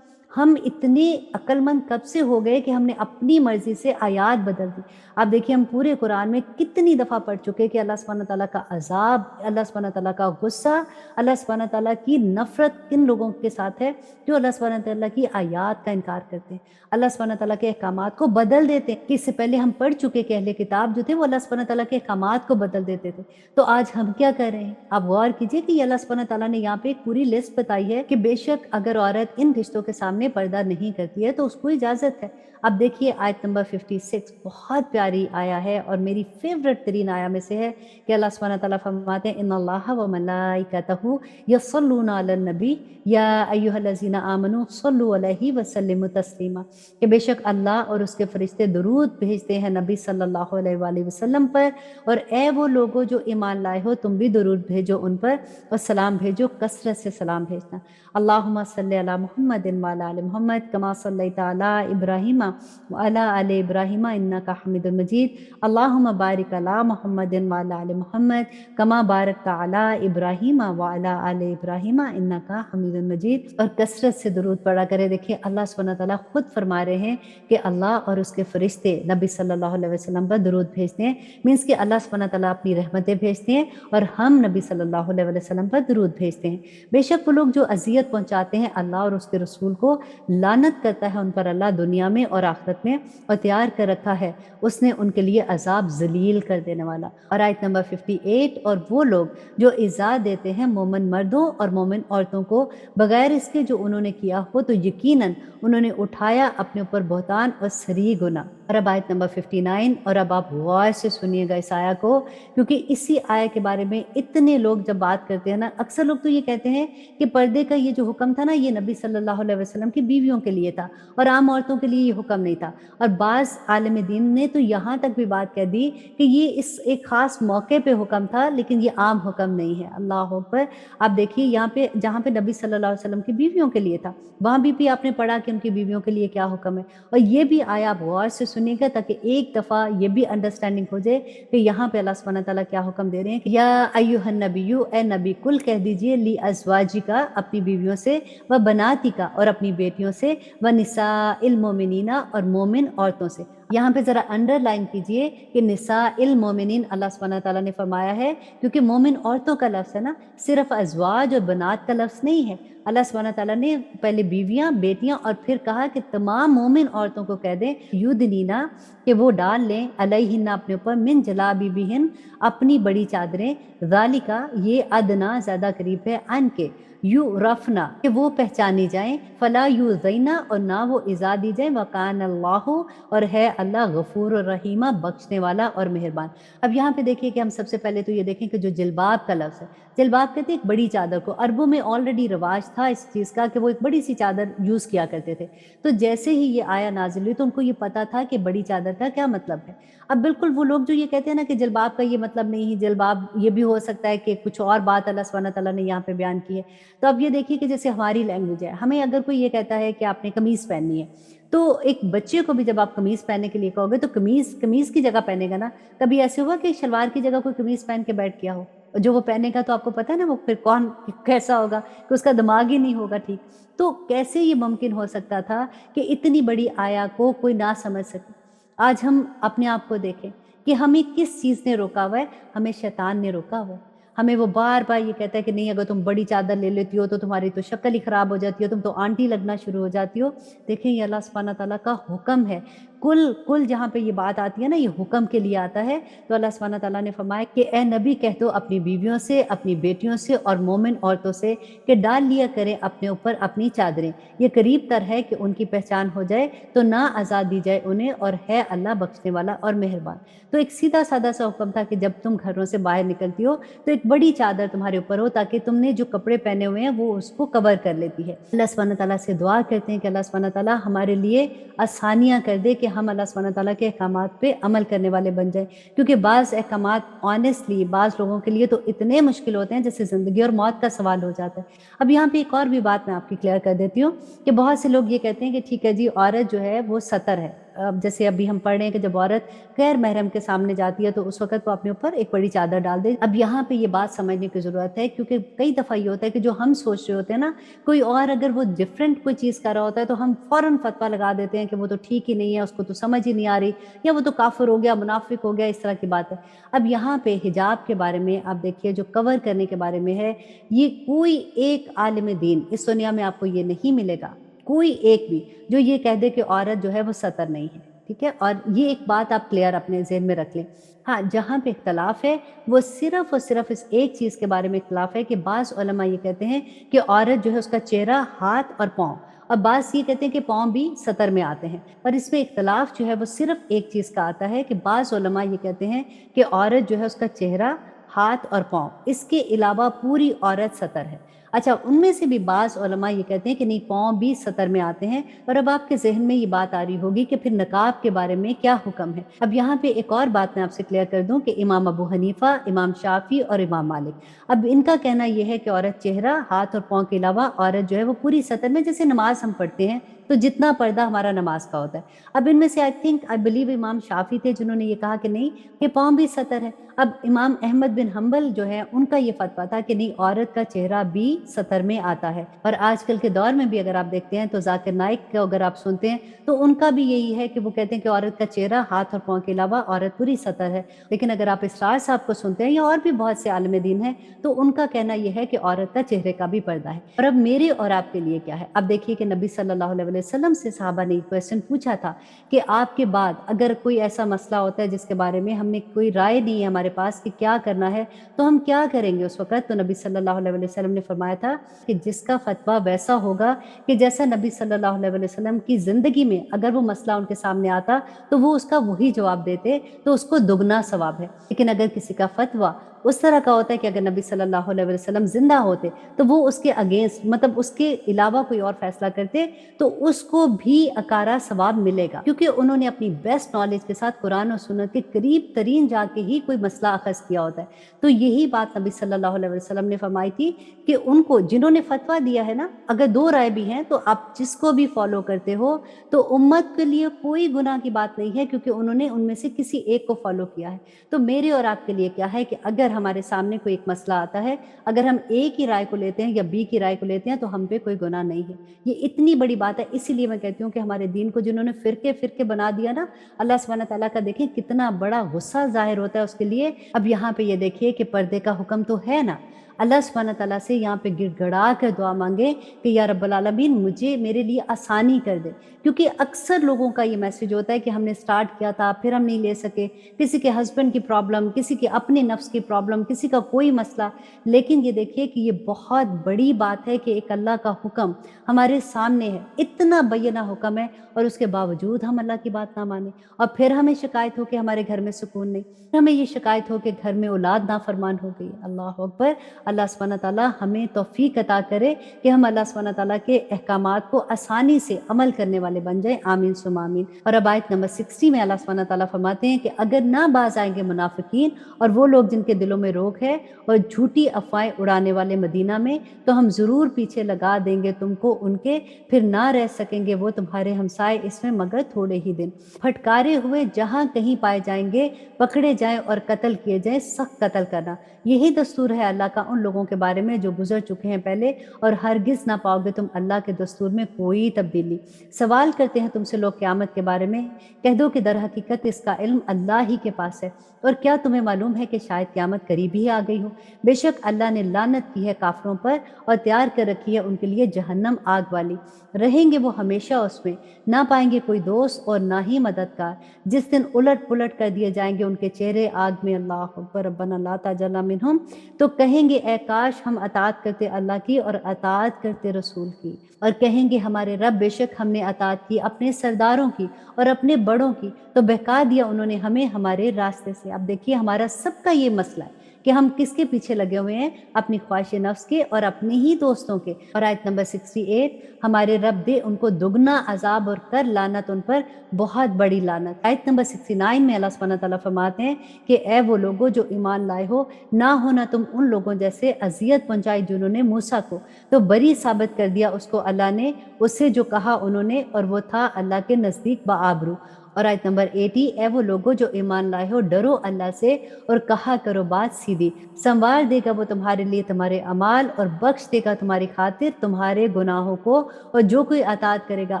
हम इतने अक्लमंद कब से हो गए कि हमने अपनी मर्ज़ी से आयात बदल दी। आप देखिए हम पूरे कुरान में कितनी दफ़ा पढ़ चुके हैं कि अल्लाह सुब्हानहू व तआला का अज़ाब, अल्लाह सुब्हानहू व तआला का गुस्सा, अल्लाह सुब्हानहू व तआला की नफ़रत किन लोगों के साथ है, जो अल्लाह सुब्हानहू व तआला की आयात का इनकार करते हैं, अल्लाह सुब्हानहू व तआला के अहकामात को बदल देते हैं। कि इससे पहले हम पढ़ चुके कि अहले किताब जो थे वो अल्लाह सुब्हानहू व तआला के अहकामात को बदल देते थे। तो आज हम क्या कर रहे हैं? आप गौर कीजिए कि अल्लाह सुब्हानहू व तआला ने यहाँ पे एक पूरी लिस्ट बताई है कि बेशक अगर औरत इन रिश्तों के सामने पर्दा नहीं करती है तो उसको इजाज़त है। अब देखिए आयत नंबर 56 बहुत प्यारी आया है और मेरी फ़ेवरेट तरीन आया में से है कि अल्लाह सुब्हानहू व तआला फरमाते हैं इन्नल्लाह व मलाइकतहू यस्सल्लूना अलन नबी या अय्युहल्लज़ीना आमनू सल्लु अलैहि व सल्लिमु तस्लीमा। कि बेशक अल्लाह और उसके फरिश्ते दुरूद भेजते हैं नबी सल्लल्लाहु अलैहि वसल्लम पर, और ए वो लोगो जो ईमान लाए हो तुम भी दुरूद भेजो उन पर और सलाम भेजो, कसरत से सलाम भेजना। अल्लाहुम्मा सल्लि अला मुहम्मदिन व अला आलि मुहम्मद कमा सल्लैता अला इब्राहीम व अला आलि इब्राहीम इन्नका हमीदुम मजीद। अल्लाहुम्मा बारिक अला मुहम्मदिन व अला आलि मुहम्मद कमा बारकता अला इब्राहीम व अला आलि इब्राहीम इन्नका हमीदुम मजीद। और कसरत से दुरूद पढ़ा करें। देखिए अल्लाह सुब्हानहू व तआला खुद फरमा रहे हैं कि अल्लाह और उसके फरिश्ते नबी सल्लल्लाहु अलैहि वसल्लम पर दुरूद भेजते हैं, मीन्स कि अल्लाह सुब्हानहू व तआला अपनी रहमतें भेजते हैं और हम नबी सल्लल्लाहु अलैहि वसल्लम पर दुरूद भेजते हैं। बेशक वो लोग जो अज़ियत पहुँचाते हैं अल्लाह और उसके रसूल को, लानत करता है उन पर अल्लाह दुनिया में और आखिरत में, और तैयार कर रखा है उसने उनके लिए अज़ाब ज़लील कर देने वाला। और आयत नंबर 58 और वो लोग जो इज़ा देते हैं मोमिन मर्दों और मोमिन औरतों को बगैर इसके जो उन्होंने किया हो तो यकीनन उन्होंने उठाया अपने ऊपर बहतान और सरी गुनाह। और अब आयत नंबर 59, और अब आप गौर से सुनिएगा इस आया को, क्योंकि इसी आया के बारे में इतने लोग जब बात करते हैं ना, अक्सर लोग तो ये कहते हैं कि पर्दे का ये जो हुक्म था ना ये नबी सल्लल्लाहु अलैहि वसल्लम की बीवियों के लिए था और आम औरतों के लिए ये हुक्म नहीं था। और बाज़ आलिम दीन ने तो यहाँ तक भी बात कह दी कि ये इस एक ख़ास मौके पे हुक्म था, लेकिन ये आम हुक्म नहीं है। अल्लाह अकबर। आप देखिए यहाँ पे जहाँ पे नबी सल्लल्लाहु अलैहि वसल्लम की बीवियों के लिए था, वहाँ भी आपने पढ़ा कि उनकी बीवियों के लिए क्या हुक्म है। और ये भी आया आप गौर से सुनिएगा ताकि एक दफ़ा ये भी अंडरस्टैंडिंग हो जाए कि यहाँ पे अल्लाह सुब्हानहू व तआला क्या हुक्म दे रहे हैं कि या अय्युहन नबिय्यु, ए नबी कुल कह दीजिए, ली अज़वाजिका अपनी बीवियों से, व बनातिका और अपनी बेटियों से, व निसाइल मोमिनीना और मोमिन औरतों से। यहाँ पे ज़रा अंडरलाइन कीजिए कि निसाइल मोमिनीन अल्लाह सुब्हानहू व तआला ने फरमाया है, क्योंकि मोमिन औरतों का लफ्ज़ है ना, सिर्फ अज़वाज और बनात का लफ्ज़ नहीं है। अल्लाह सुब्हानहू व तआला ने पहले बीवियाँ, बेटियाँ और फिर कहा कि तमाम मोमिन औरतों को कह दें युदनीना, कि वो डाल लें अलैहिन्ना अपने ऊपर, मिन जलाबिबिहिन अपनी बड़ी चादरें, ज़ालिका ये अदना ज़्यादा करीब है, अन के यू रफना कि वो पहचानी जाएं, फला यू ज़ैना और ना वो इज़ा दी जाए, वकान अल्लाहु और है अल्लाह गफूर और रहीमा बख्शने वाला और मेहरबान। अब यहाँ पे देखिए कि हम सबसे पहले तो ये देखें कि जो जिल्बाब का लफ्ज़ है, जिल्बाब कहते हैं एक बड़ी चादर को। अरबों में ऑलरेडी रिवाज था इस चीज़ का कि वो एक बड़ी सी चादर यूज़ किया करते थे। तो जैसे ही ये आया नाज़िल हुई तो उनको ये पता था कि बड़ी चादर का क्या मतलब है। अब बिल्कुल वो लोग जो ये कहते हैं ना कि जिल्बाब का ये मतलब नहीं है, जिल्बाब ये भी हो सकता है कि कुछ और बात अल्लाह सुब्हानहू व तआला ने यहाँ पे बयान की है। तो अब ये देखिए कि जैसे हमारी लैंग्वेज है, हमें अगर कोई ये कहता है कि आपने कमीज़ पहननी है, तो एक बच्चे को भी जब आप कमीज़ पहनने के लिए कहोगे तो कमीज़ कमीज़ की जगह पहनेगा ना। कभी ऐसे हुआ कि शलवार की जगह कोई कमीज़ पहन के बैठ गया हो? जो वो पहनेगा तो आपको पता है ना वो फिर कौन कैसा होगा, कि उसका दिमाग ही नहीं होगा ठीक। तो कैसे ये मुमकिन हो सकता था कि इतनी बड़ी आया को कोई ना समझ सके। आज हम अपने आप को देखें कि हमें किस चीज़ ने रोका हुआ है, हमें शैतान ने रोका हुआ है। हमें वो बार-बार ये कहता है कि नहीं, अगर तुम बड़ी चादर ले लेती हो तो तुम्हारी तो शक्ल ही खराब हो जाती है, तुम तो आंटी लगना शुरू हो जाती हो। देखिए ये अल्लाह सुब्हानहू व तआला का हुक्म है। कुल जहाँ पे ये बात आती है ना, ये हुक्म के लिए आता है। तो अल्लाह सुब्हानहू व तआला ने फरमाया कि ए नबी कह दो अपनी बीवियों से, अपनी बेटियों से और मोमिन औरतों से कि डाल लिया करें अपने ऊपर अपनी चादरें। ये करीब तर है कि उनकी पहचान हो जाए तो ना आज़ाद दी जाए उन्हें, और है अल्लाह बख्शने वाला और मेहरबान। तो एक सीधा सादा सा हुक्म था कि जब तुम घरों से बाहर निकलती हो तो एक बड़ी चादर तुम्हारे ऊपर हो, ताकि तुमने जो कपड़े पहने हुए हैं वो उसको कवर कर लेती है। अल्लाह सुब्हानहू व तआला से दुआ करते हैं कि अल्लाह सुब्हानहू व तआला हमारे लिए आसानियाँ कर दे कि हम अल्लाह सुब्हानहू तआला के अहकामात पे अमल करने वाले बन जाएँ। क्योंकि बाज़ अहकामात ऑनेस्टली बाज़ लोगों के लिए तो इतने मुश्किल होते हैं जैसे ज़िंदगी और मौत का सवाल हो जाता है। अब यहाँ पे एक और भी बात मैं आपकी क्लियर कर देती हूँ कि बहुत से लोग ये कहते हैं कि ठीक है जी, औरत जो है वो सतर है। अब जैसे अभी हम पढ़ रहे हैं कि जब औरत गैर महरम के सामने जाती है तो उस वक़्त वो अपने ऊपर एक बड़ी चादर डाल दे। अब यहाँ पे ये बात समझने की ज़रूरत है, क्योंकि कई दफ़ा ये होता है कि जो हम सोच रहे होते हैं ना, कोई और अगर वो डिफरेंट कोई चीज़ कर रहा होता है तो हम फ़ौरन फ़तवा लगा देते हैं कि वो तो ठीक ही नहीं है, उसको तो समझ ही नहीं आ रही, या वो तो काफ़िर हो गया, मुनाफ़िक हो गया, इस तरह की बात है। अब यहाँ पे हिजाब के बारे में आप देखिए, जो कवर करने के बारे में है, ये कोई एक आलिम दीन इस दुनिया में आपको ये नहीं मिलेगा, कोई एक भी, जो ये कह दे कि औरत जो है वो सतर नहीं है, ठीक है? और ये एक बात आप क्लियर अपने ज़हन में रख लें। हाँ, जहाँ पे इख्तलाफ है वो सिर्फ़ और सिर्फ़ इस एक चीज़ के बारे में इख्तलाफ है कि बाज़ उलमा ये कहते हैं कि औरत जो है उसका चेहरा, हाथ और पाँव, और बाज़ ये कहते हैं कि पाँव भी सतर में आते हैं। पर इसमें इख्तलाफ जो है वो सिर्फ़ एक चीज़ का आता है कि बाज़ उलमा ये कहते हैं कि औरत जो है उसका चेहरा, हाथ और पाँव, इसके अलावा पूरी औरत सतर है। अच्छा, उनमें से भी बाज़ उलमा ये कहते हैं कि नहीं, पाँव भी सतर में आते हैं। और अब आपके ज़हन में ये बात आ रही होगी कि फिर नकाब के बारे में क्या हुक्म है? अब यहाँ पे एक और बात मैं आपसे क्लियर कर दूँ कि इमाम अबू हनीफ़ा, इमाम शाफ़ी और इमाम मालिक, अब इनका कहना ये है कि औरत चेहरा, हाथ और पाँव के अलावा औरत जो है वो पूरी सतर में, जैसे नमाज़ हम पढ़ते हैं तो जितना पर्दा हमारा नमाज का होता है। अब इनमें से आई बिलीव इमाम शाफ़ी थे जिन्होंने ये कहा कि नहीं, ये पाँव भी सतर है। अब इमाम अहमद बिन हंबल जो है उनका ये फतवा था कि नहीं, औरत का चेहरा भी सतर में आता है। और आजकल के दौर में भी अगर आप देखते हैं तो ज़ाकिर नाइक को अगर आप सुनते हैं तो उनका भी यही है कि वो कहते हैं कि औरत का चेहरा, हाथ और पाँव के अलावा औरत पूरी सतर है। लेकिन अगर आप इसरार साहब को सुनते हैं या और भी बहुत से आलिम दीन हैं, तो उनका कहना ये है कि औरत का चेहरे का भी पर्दा है। और अब मेरे और आपके लिए क्या है? अब देखिए कि नबी सल्लल्लाहु अलैहि वसल्लम से सहाबा ने एक क्वेश्चन पूछा था कि आपके बाद अगर कोई ऐसा मसला होता है जिसके बारे में हमने कोई राय नहीं है हमारे पास कि क्या करना है, तो हम क्या करेंगे उस वक़्त? तो नबी सल्लल्लाहु अलैहि वसल्लम ने फरमाया था कि जिसका फतवा वैसा होगा कि जैसा नबी सल्लल्लाहु अलैहि वसल्लम की ज़िंदगी में अगर वो मसला उनके सामने आता तो वो उसका वही जवाब देते, तो उसको दुगना सवाब है। लेकिन अगर किसी का फतवा उस तरह का होता है कि अगर नबी सल्लल्लाहु अलैहि वसल्लम ज़िंदा होते तो वो उसके अगेंस्ट, मतलब उसके अलावा कोई और फैसला करते, तो उसको भी अकारा सवाब मिलेगा, क्योंकि उन्होंने अपनी बेस्ट नॉलेज के साथ कुरान और सुन्नत के करीब तरीन जाके ही कोई मसला अखज़ किया होता है। तो यही बात नबी सल्लल्लाहु अलैहि वसल्लम ने फरमाई थी कि उनको जिन्होंने फतवा दिया है ना, अगर 2 राय भी हैं तो आप जिसको भी फॉलो करते हो तो उम्मत के लिए कोई गुनाह की बात नहीं है, क्योंकि उन्होंने उनमें से किसी एक को फॉलो किया है। तो मेरे और आपके लिए क्या है कि अगर हमारे सामने कोई एक मसला आता है, अगर हम ए की राय को लेते हैं या बी की राय को लेते हैं तो हम पे कोई गुनाह नहीं है। ये इतनी बड़ी बात है, इसीलिए मैं कहती हूँ कि हमारे दीन को जिन्होंने फ़िरके-फ़िरके बना दिया ना, अल्लाह सुब्हानहू तआला का देखें कितना बड़ा गुस्सा ज़ाहिर होता है उसके लिए। अब यहाँ पे ये देखिए कि पर्दे का हुक्म तो है ना, अल्लाह सुब्हानहू तआला से यहाँ पे गिड़गिड़ा कर दुआ मांगे कि या रब्बल आलमीन, मुझे मेरे लिए आसानी कर दे। क्योंकि अक्सर लोगों का ये मैसेज होता है कि हमने स्टार्ट किया था फिर हम नहीं ले सके, किसी के हस्बैंड की प्रॉब्लम, किसी के अपने नफ्स की प्रॉब्लम, किसी का कोई मसला। लेकिन ये देखिए कि ये बहुत बड़ी बात है कि एक अल्लाह का हुक्म हमारे सामने है, इतना बैना हुक्म है, और उसके बावजूद हम अल्लाह की बात ना माने, और फिर हमें शिकायत हो कि हमारे घर में सुकून नहीं, फिर हमें ये शिकायत हो कि घर में औलाद नाफरमान हो गई। अल्लाह अकबर। अल्लाह सुब्हानहू तआला हमें तौफीक अता करे कि हम अल्लाह सुब्हानहू तआला के अहकामात को आसानी से अमल करने वाले बन जाएं। आमीन सुम्मा आमीन। और अब आयत नंबर 60 में अल्लाह सुब्हानहू तआला फरमाते हैं कि अगर ना बाज आएंगे मुनाफिकीन और वो लोग जिनके दिलों में रोग है और झूठी अफवाहें उड़ाने वाले मदीना में, तो हम जरूर पीछे लगा देंगे तुमको उनके, फिर ना रह सकेंगे वो तुम्हारे हमसाए इसमें मगर थोड़े ही दिन। फटकारे हुए जहां कहीं पाए जाएंगे, पकड़े जाएं और कत्ल किए जाएं, सख्त कत्ल करना। यही दस्तूर है अल्लाह का उन लोगों के बारे में जो गुजर चुके हैं पहले, और हरगिज ना पाओगे तुम अल्लाह के दस्तूर में कोई तब्दीली। सवाल करते हैं तुमसे लोग क़यामत के बारे में, कह दो कि दर हकीकत इसका इल्म अल्लाह ही के पास है, और क्या तुम्हें मालूम है कि शायद क़यामत करीब ही आ गई हो। बेशक अल्लाह ने लानत की है काफिरों पर और तैयार कर रखी है उनके लिए जहन्नम आग वाली, रहेंगे वो हमेशा उसमें, ना पाएंगे कोई दोस्त और ना ही मददगार। जिस दिन उलट पुलट कर दिए जाएंगे उनके चेहरे आग में, अल्लाह अकबर रब्बना ला तजल्ला मिनहुम, तो कहेंगे ए काश हम अताअत करते अल्लाह की और अताअत करते रसूल की, और कहेंगे हमारे रब बेशक हमने अताअत की अपने सरदारों की और अपने बड़ों की, तो बहका दिया उन्होंने हमें हमारे रास्ते से। अब देखिए हमारा सबका ये मसला है کہ ہم کس کے پیچھے لگے ہوئے ہیں؟ اپنی خواہش نفس کے اور اپنے ہی دوستوں کے۔ اور آیت نمبر 68، ہمارے رب دے ان کو دگنا عذاب اور کر لعنت ان پر بہت بڑی لعنت۔ آیت نمبر 69 میں اللہ سبحانہ تعالیٰ فرماتے ہیں کہ اے وہ لوگوں جو ایمان لائے ہو، نہ ہونا تم ان لوگوں جیسے اذیت پہنچائی جنہوں نے موسیٰ کو تو بری ثابت کر دیا اس کو اللہ نے اس سے جو کہا انہوں نے، اور وہ تھا اللہ کے نزدیک بآبرو۔ اور آیت نمبر 80، اے وہ لوگوں جو ایمان لائے ہو، ڈرو اللہ سے اور کہا کرو بات سیدھی، سنوار دے گا وہ تمہارے لیے تمہارے اعمال اور بخش دے گا تمہاری خاطر تمہارے گناہوں کو، اور جو کوئی اطاعت کرے گا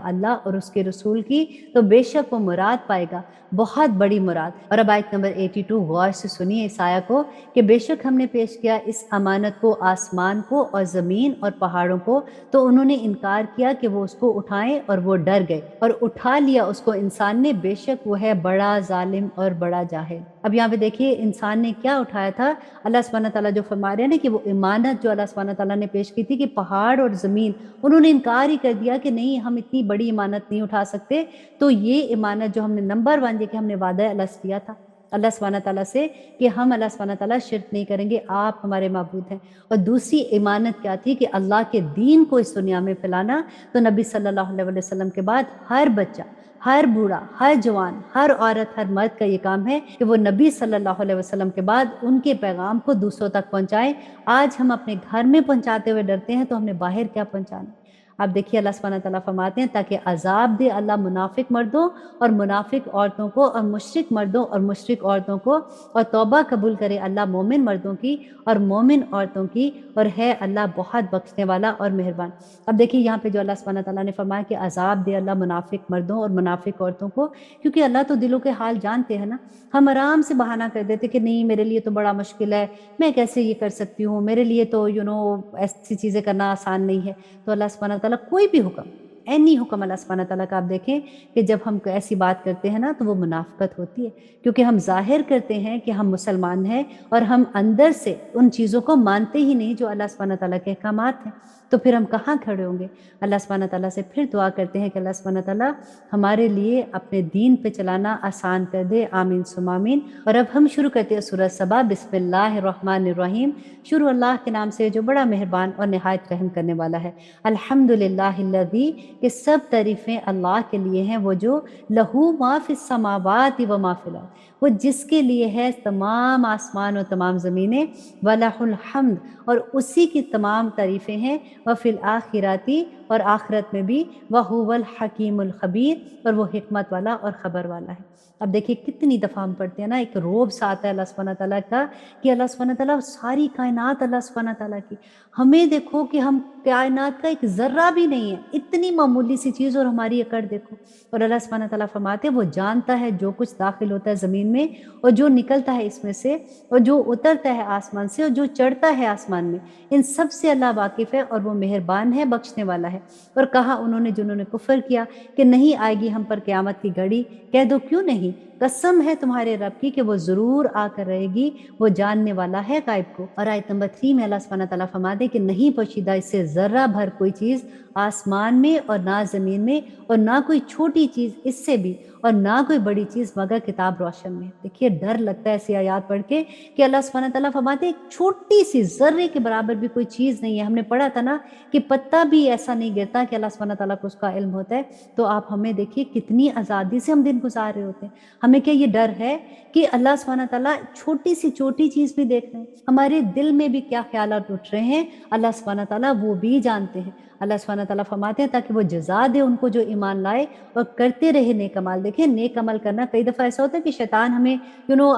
اللہ اور اس کے رسول کی تو بے شک وہ مراد پائے گا، بہت بڑی مراد۔ اور اب آیت نمبر 82 غور سے سنیے اس آیت کو کہ بے شک ہم نے پیش کیا اس امانت کو آسمان کو اور زمین اور پہاڑوں کو، تو انہوں نے انکار کیا کہ وہ اس کو اٹھائیں اور وہ ڈر گئے، اور اٹھا لیا اس کو انسان نے، بے شک وہ ہے بڑا ظالم اور بڑا جاہل۔ اب یہاں پہ دیکھیے انسان نے کیا اٹھایا تھا، اللہ سبحانہ تعالیٰ جو فرما رہے ہیں نا کہ وہ امانت جو اللہ سبحانہ تعالیٰ نے پیش کی تھی کہ پہاڑ اور زمین، انہوں نے انکار ہی کر دیا کہ نہیں ہم اتنی بڑی امانت نہیں اٹھا سکتے۔ تو یہ امانت جو ہم نے نمبر 1 یہ کہ ہم نے وعدہ اللہ سے کیا تھا اللہ سبحانہ تعالیٰ سے کہ ہم اللہ سبحانہ تعالیٰ شرک نہیں کریں گے، آپ ہمارے معبود ہیں۔ اور دوسری امانت کیا تھی کہ اللہ کے دین کو اس دنیا میں پھیلانا۔ تو نبی صلی اللہ علیہ وسلم کے بعد ہر بچہ، ہر بوڑھا، ہر جوان، ہر عورت، ہر مرد کا یہ کام ہے کہ وہ نبی صلی اللہ علیہ وسلم کے بعد ان کے پیغام کو دوسروں تک پہنچائیں۔ آج ہم اپنے گھر میں پہنچاتے ہوئے ڈرتے ہیں تو ہم نے باہر کیا پہنچانا۔ آپ دیکھیے اللہ سبحانہ تعالیٰ فرماتے ہیں تاکہ عذاب دے اللہ منافق مردوں اور منافق عورتوں کو اور مشرک مردوں اور مشرک عورتوں کو، اور توبہ قبول کرے اللہ مومن مردوں کی اور مومن عورتوں کی، اور ہے اللہ بہت بخشنے والا اور مہربان۔ اب دیکھیے یہاں پہ جو اللہ سبحانہ تعالیٰ نے فرمایا کہ عذاب دے اللہ منافق مردوں اور منافق عورتوں کو، کیونکہ اللہ تو دلوں کے حال جانتے ہیں نا۔ ہم آرام سے بہانہ کر دیتے کہ نہیں میرے لیے تو بڑا مشکل ہے، میں کیسے یہ کر سکتی ہوں، میرے لیے تو ایسی چیزیں کرنا آسان نہیں ہے۔ تو اللہ سبحانہ تعالیٰ کوئی بھی حکم، اینی حکم اللہ سبحانہ تعالیٰ کا آپ دیکھیں کہ جب ہم ایسی بات کرتے ہیں نا تو وہ منافقت ہوتی ہے، کیونکہ ہم ظاہر کرتے ہیں کہ ہم مسلمان ہیں اور ہم اندر سے ان چیزوں کو مانتے ہی نہیں جو اللہ سبحانہ تعالیٰ کے احکامات ہیں، تو پھر ہم کہاں کھڑے ہوں گے؟ اللہ سبحانہ تعالیٰ سے پھر دعا کرتے ہیں کہ اللہ سبحانہ تعالیٰ ہمارے لیے اپنے دین پہ چلانا آسان کر دے، آمین ثم آمین۔ اور اب ہم شروع کرتے ہیں سورہ سبا۔ بسم اللہ الرحمن الرحیم، شروع اللہ کے نام سے جو بڑا مہربان اور نہایت رحم کرنے والا ہے۔ الحمدللہ الذی، کہ سب تعریفیں اللہ کے لیے ہیں، وہ جو لہو ما فی السماوات و ما فی الارض، وہ جس کے لیے ہے تمام آسمان اور تمام زمینیں، وَلَهُ الْحَمْدُ، اور اسی کی تمام تعریفیں ہیں، وَفِي الْآخِرَةِ، اور آخرت میں بھی، وَهُوَ الْحَكِيمُ الْخَبِيرُ، اور وہ حکمت والا اور خبر والا ہے۔ اب دیکھیے کتنی دفعہ ہم پڑھتے ہیں نا، ایک روب سا آتا ہے اللہ سبحانہ تعالیٰ کا کہ اللہ سبحانہ تعالیٰ ساری کائنات اللہ سبحانہ تعالیٰ کی، ہمیں دیکھو کہ ہم کائنات کا ایک ذرہ بھی نہیں ہے، اتنی معمولی سی چیز، اور ہماری اکڑ دیکھو۔ اور اللہ سبحانہ تعالیٰ فرماتے ہیں وہ جانتا ہے جو کچھ داخل ہوتا ہے زمین میں اور جو نکلتا ہے اس میں سے، اور جو اترتا ہے آسمان سے اور جو چڑھتا ہے آسمان میں، ان سب سے اللہ واقف ہے اور وہ مہربان ہے، بخشنے والا ہے۔ اور کہا انہوں نے جنہوں نے کفر کیا کہ نہیں آئے گی ہم پر قیامت کی گھڑی، کہہ دو کیوں نہیں، قسم ہے تمہارے رب کی کہ وہ ضرور آ کر رہے گی، وہ جاننے والا ہے غائب کو۔ اور آیت نمبر 3 میں اللہ سبحانہ تعالیٰ فرماتے کہ نہیں پوشیدہ اس سے ذرہ بھر کوئی چیز آسمان میں اور نہ زمین میں، اور نہ کوئی چھوٹی چیز اس سے بھی اور نہ کوئی بڑی چیز مگر کتاب روشن میں۔ دیکھیے ڈر لگتا ہے ایسی آیات پڑھ کے کہ اللہ سبحانہ تعالیٰ فرماتے ہیں ایک چھوٹی سی ذرے کے برابر بھی کوئی چیز نہیں ہے۔ ہم نے پڑھا تھا نا کہ پتہ بھی ایسا نہیں گرتا کہ اللہ سبحانہ تعالیٰ کو اس کا علم ہوتا ہے۔ تو آپ ہمیں دیکھیے کتنی آزادی سے ہم دن گزار رہے ہوتے ہیں۔ ہمیں کیا یہ ڈر ہے کہ اللہ سبحانہ تعالیٰ چھوٹی سی چھوٹی چیز بھی دیکھ رہے ہیں، ہمارے دل میں بھی کیا خیالات اٹھ رہے ہیں اللہ سبحانہ تعالیٰ وہ بھی جانتے ہیں۔ اللہ سبحانہ تعالیٰ فرماتے ہیں تاکہ وہ جزا دے ان کو جو ایمان لائے اور کرتے رہے نیک عمل۔ دیکھیں نیک عمل کرنا، کئی دفعہ ایسا ہوتا ہے کہ شیطان ہمیں